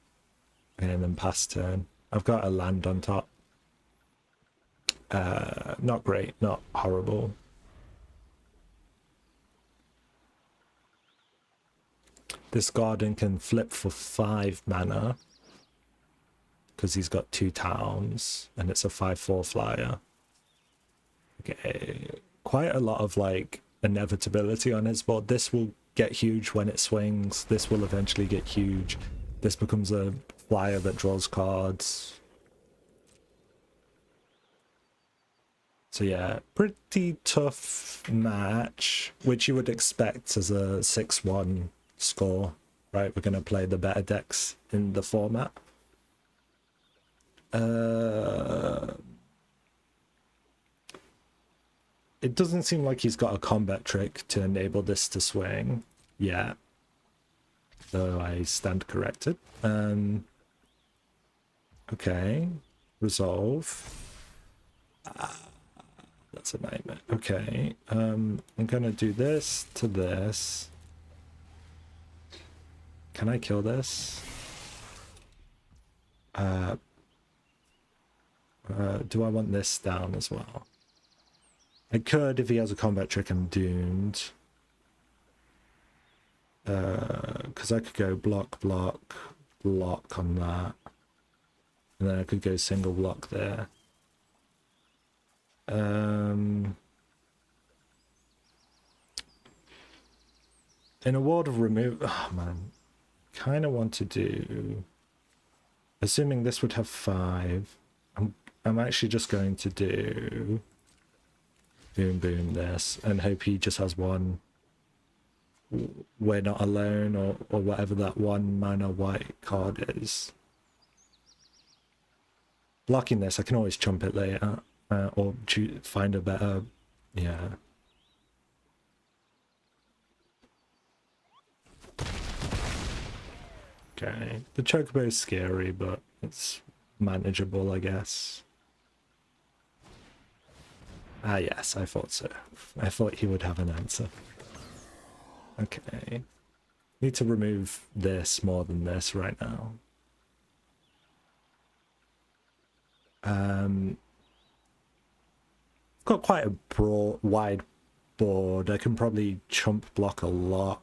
And then pass turn. I've got a land on top. Not great, not horrible. This Garden can flip for 5 mana because he's got 2 towns and it's a 5/4 flyer. Okay, quite a lot of like inevitability on his board. This will get huge when it swings. This will eventually get huge. This becomes a flyer that draws cards. So yeah, pretty tough match, which you would expect as a 6-1 score, right? We're going to play the better decks in the format. It doesn't seem like he's got a combat trick to enable this to swing yet, though I stand corrected. Okay, resolve. That's a nightmare. Okay, I'm gonna do this to this. Can I kill this? Do I want this down as well? I could if he has a combat trick. I'm doomed. Because I could go block, block, block on that. And then I could go single block there. In a world of remove... Oh, man. Kind of want to do... Assuming this would have 5. I'm actually just going to do... Boom, boom, this. And hope he just has 1... We're Not Alone, or whatever that 1 mana white card is. Blocking this, I can always chump it later. Or find a better... Yeah. Okay. The Chocobo is scary, but it's manageable, I guess. Ah, yes, I thought so. I thought he would have an answer. Okay. Need to remove this more than this right now. Got quite a wide board. I can probably chump block a lot,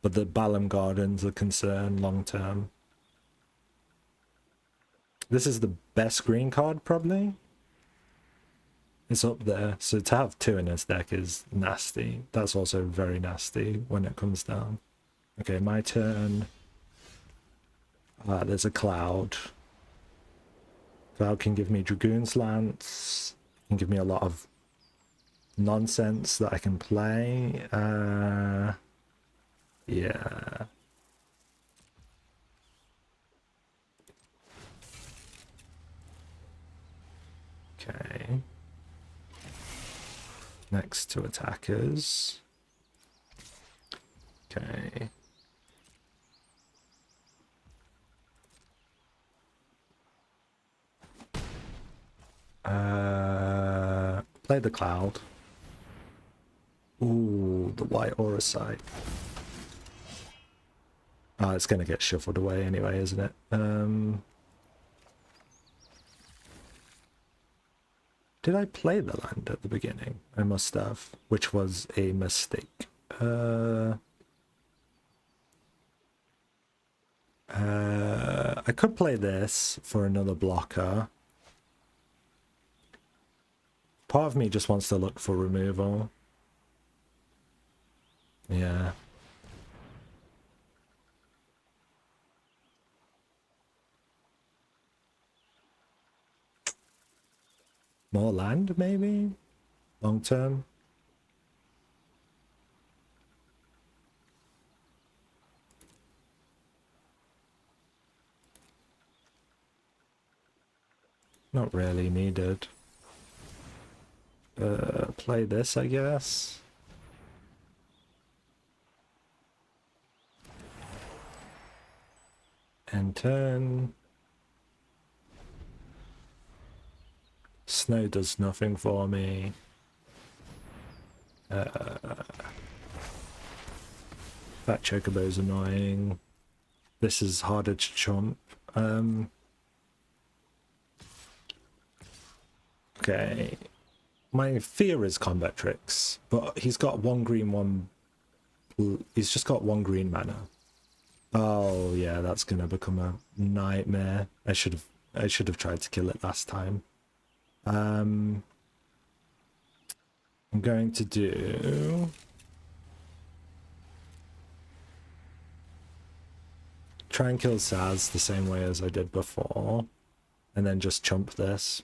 but the Balam Garden's a concern long term. This is the best green card, probably. It's up there. So to have 2 in his deck is nasty. That's also very nasty when it comes down. Okay, my turn. There's a Cloud. Cloud can give me Dragoon's Lance. Can give me a lot of nonsense that I can play. Yeah. Okay. Next to attackers. Okay. Play the Cloud. Ooh, the white aura side. Oh, it's gonna get shuffled away anyway, isn't it? Did I play the land at the beginning? I must have, which was a mistake. I could play this for another blocker. Part of me just wants to look for removal. Yeah. More land, maybe? Long term? Not really needed. Play this, I guess. End turn. Snow does nothing for me. That Chocobo's annoying. This is harder to chomp. Okay. My fear is Combat Tricks, but he's got 1 green, 1 blue. He's just got 1 green mana. Oh yeah, that's gonna become a nightmare. I should have tried to kill it last time. I'm going to do try and kill Saz the same way as I did before, and then just chump this.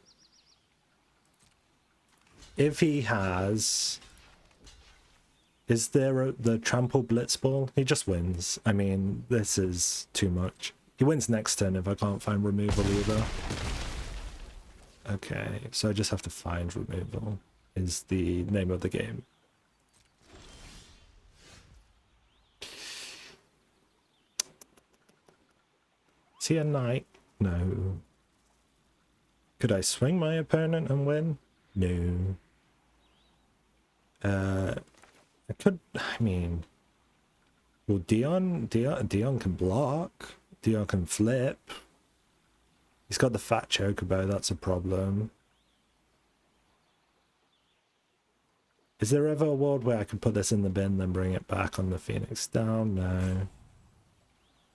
If he has... Is there the trample blitzball? He just wins. I mean, this is too much. He wins next turn if I can't find removal either. Okay, so I just have to find removal, is the name of the game. Is he a knight? No. Could I swing my opponent and win? No. I could, I mean, well, Dion can block. Dion can flip. He's got the fat chocobo, that's a problem. Is there ever a world where I can put this in the bin, then bring it back on the Phoenix down?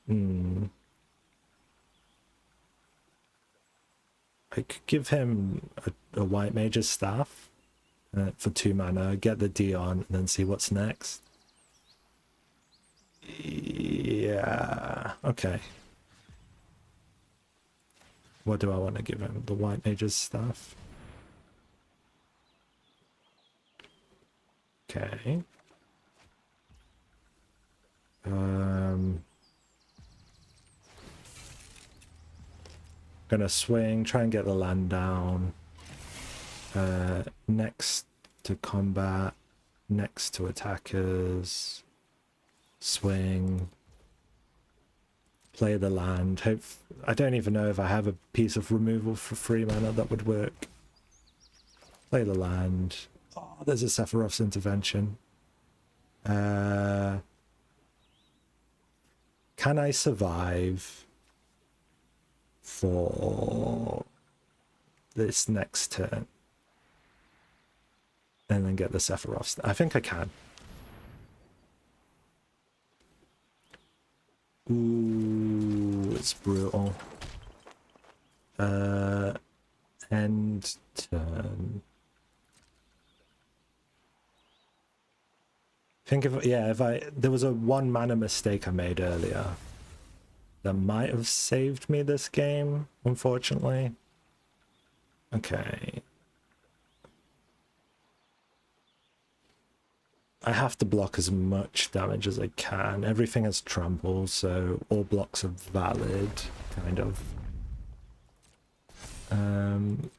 No. I could give him a white mage's staff for 2 mana, get the Dion, and then see what's next. Yeah, okay. What do I want to give him? The white mage's staff? Okay. Gonna swing, try and get the land down. Next to combat, next to attackers. Swing. Play the land. Hope I don't even know if I have a piece of removal for 3 mana that would work. Play the land. Oh, there's a Sephiroth's intervention. Can I survive for this next turn? And then get the Sephiroth's. I think I can. Ooh, it's brutal. End turn. Think if there was a 1 mana mistake I made earlier that might have saved me this game, unfortunately. Okay. I have to block as much damage as I can. Everything has trample, so all blocks are valid, kind of.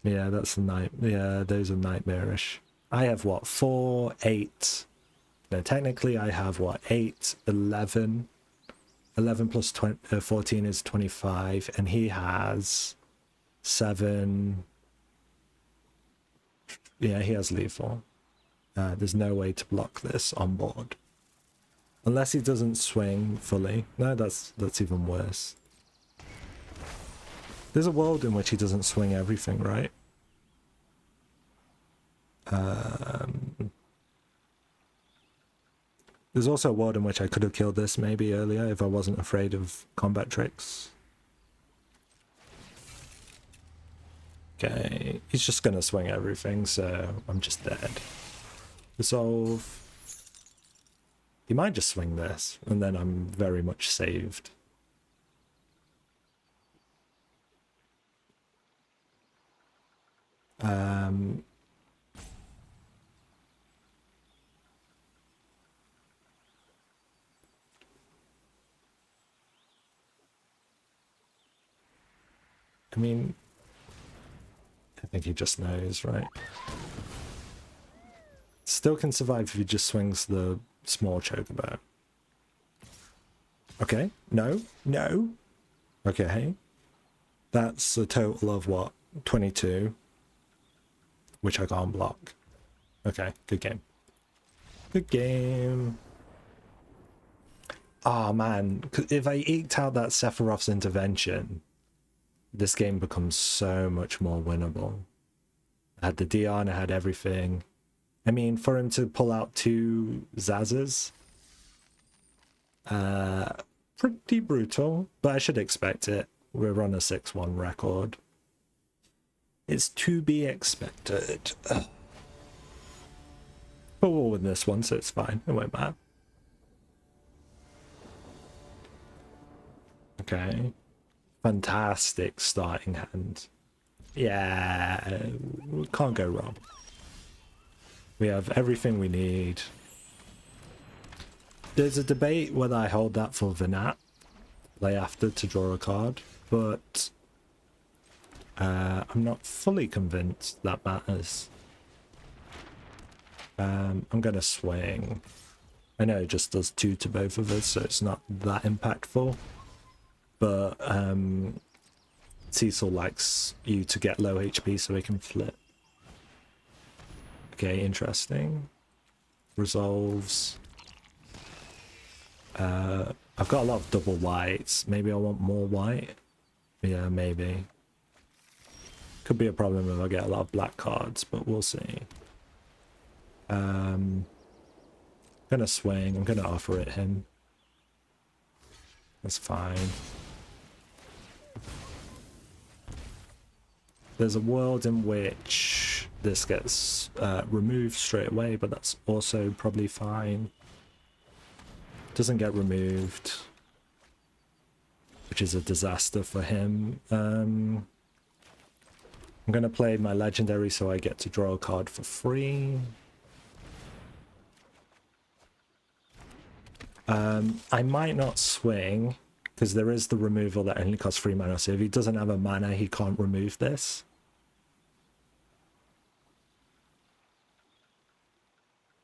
Yeah, that's a night. Yeah, those are nightmarish. I have what, 4, 8. No, technically I have what, 8, 11. 11 plus 20, 14 is 25, and he has 7. Yeah, he has lethal. There's no way to block this on board. Unless he doesn't swing fully. No, that's even worse. There's a world in which he doesn't swing everything, right? There's also a world in which I could have killed this maybe earlier if I wasn't afraid of combat tricks. Okay, he's just gonna swing everything, so I'm just dead. Resolve. He might just swing this, and then I'm very much saved. I mean, I think he just knows, right? Still can survive if he just swings the small chocobo. Okay, no. Okay. That's a total of what? 22. Which I can't block. Okay, good game. Good game. Oh man, if I eked out that Sephiroth's intervention, this game becomes so much more winnable. I had the DR and I had everything. I mean, for him to pull out 2 Zazas, pretty brutal, but I should expect it. We're on a 6-1 record. It's to be expected. But we'll win this one, so it's fine. It won't matter. Okay. Fantastic starting hand. Yeah, can't go wrong. We have everything we need. There's a debate whether I hold that for Venat, play after to draw a card, but I'm not fully convinced that matters. I'm gonna swing. I know it just does 2 to both of us, so it's not that impactful. But Cecil likes you to get low HP so he can flip. Okay, interesting. Resolves. I've got a lot of double whites. Maybe I want more white. Yeah, maybe. Could be a problem if I get a lot of black cards, but we'll see. Gonna swing. I'm gonna offer it him. That's fine. There's a world in which this gets removed straight away, but that's also probably fine. Doesn't get removed, which is a disaster for him. I'm gonna play my legendary so I get to draw a card for free. I might not swing because there is the removal that only costs 3 mana, so if he doesn't have a mana he can't remove this.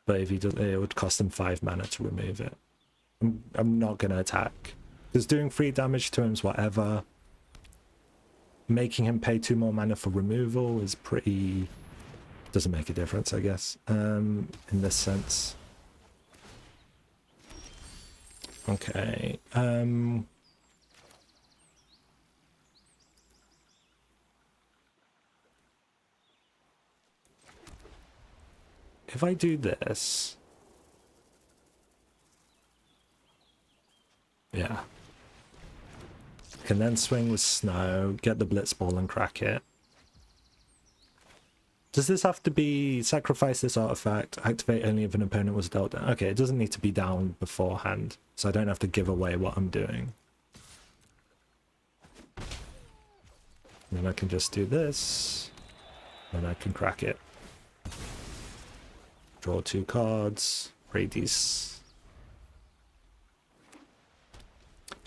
But if he does, it would cost him 5 mana to remove it. I'm not gonna attack because doing 3 damage to him is whatever. Making him pay 2 more mana for removal is pretty, doesn't make a difference, I guess, in this sense. Okay, if I do this, yeah, Can then swing with Snow, get the Blitz Ball and crack it. Does this have to be sacrifice this artifact, activate only if an opponent was dealt down? Okay, it doesn't need to be down beforehand, so I don't have to give away what I'm doing. And then I can just do this, and I can crack it. Draw 2 cards, Radius.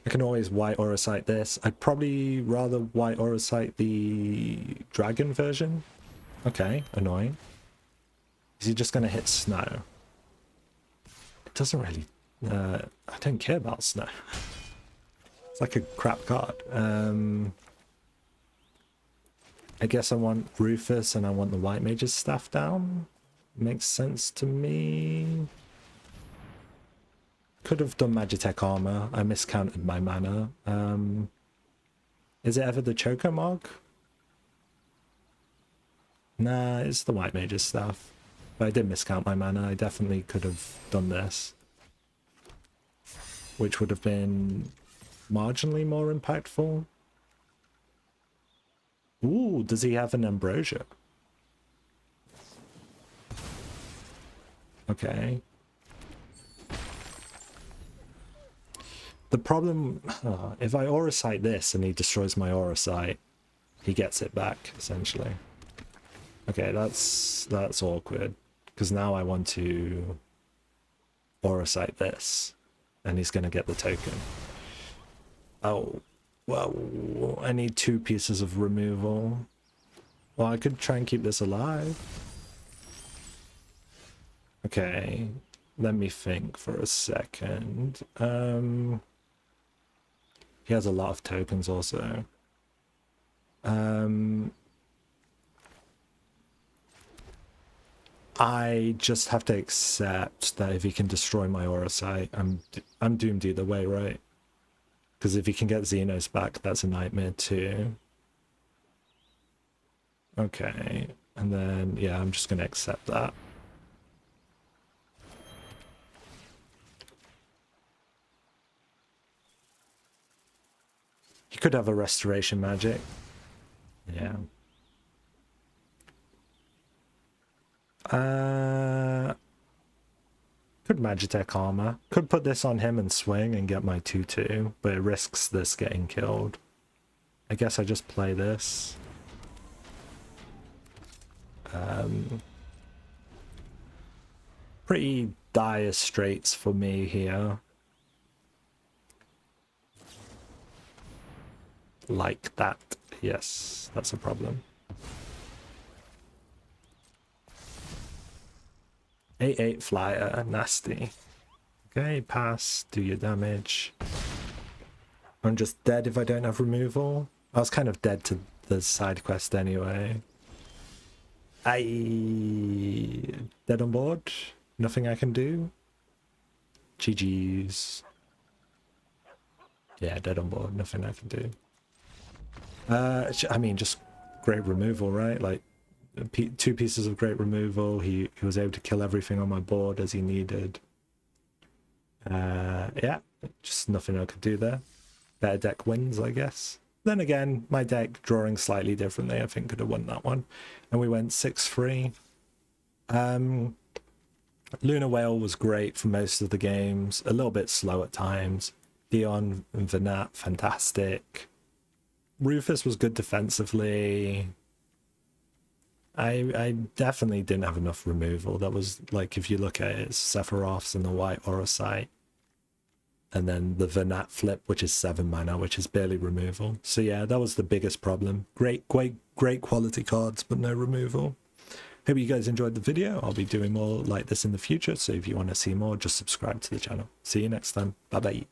I can always White Auracite this. I'd probably rather White Auracite the dragon version. Okay, annoying. Is he just going to hit Snow? It doesn't really... I don't care about Snow. It's like a crap card. I guess I want Rufus and I want the White Mage's Staff down. Makes sense to me. Could have done Magitech Armor. I miscounted my mana. Is it ever the Chocomog? Nah, it's the White Mage's Staff. But I did miscount my mana. I definitely could have done this. Which would have been marginally more impactful. Ooh, does he have an Ambrosia? Okay. The problem, if I Auracite this and he destroys my Auracite, he gets it back, essentially. Okay, that's awkward, because now I want to Auracite this, and he's going to get the token. Oh, well, I need 2 pieces of removal. Well, I could try and keep this alive. Okay, let me think for a second. He has a lot of tokens also. I just have to accept that if he can destroy my Auracite, I'm doomed either way, right? Because if he can get Xenos back, that's a nightmare too. Okay, and then, yeah, I'm just going to accept that. You could have a Restoration Magic. Yeah. Could Magitech Armor. Could put this on him and swing and get my 2/2, but it risks this getting killed. I guess I just play this. Pretty dire straits for me here. Like that. Yes, that's a problem. 8/8 flyer, nasty. Okay, pass, do your damage. I'm just dead if I don't have removal. I was kind of dead to the side quest anyway. Dead on board. Nothing I can do. GG's. Yeah, dead on board. Nothing I can do. I mean, just great removal, right? Like, 2 pieces of great removal. He was able to kill everything on my board as he needed. Yeah, just nothing I could do there. Better deck wins, I guess. Then again, my deck drawing slightly differently, I think could have won that one. And we went 6-3. Lunar Whale was great for most of the games. A little bit slow at times. Dion and Venat, fantastic. Rufus was good defensively. I definitely didn't have enough removal. That was, like, if you look at it, it's Sephiroth's and the White Auracite. And then the Venat flip, which is 7 mana, which is barely removal. So yeah, that was the biggest problem. Great quality cards, but no removal. Hope you guys enjoyed the video. I'll be doing more like this in the future. So if you want to see more, just subscribe to the channel. See you next time. Bye-bye.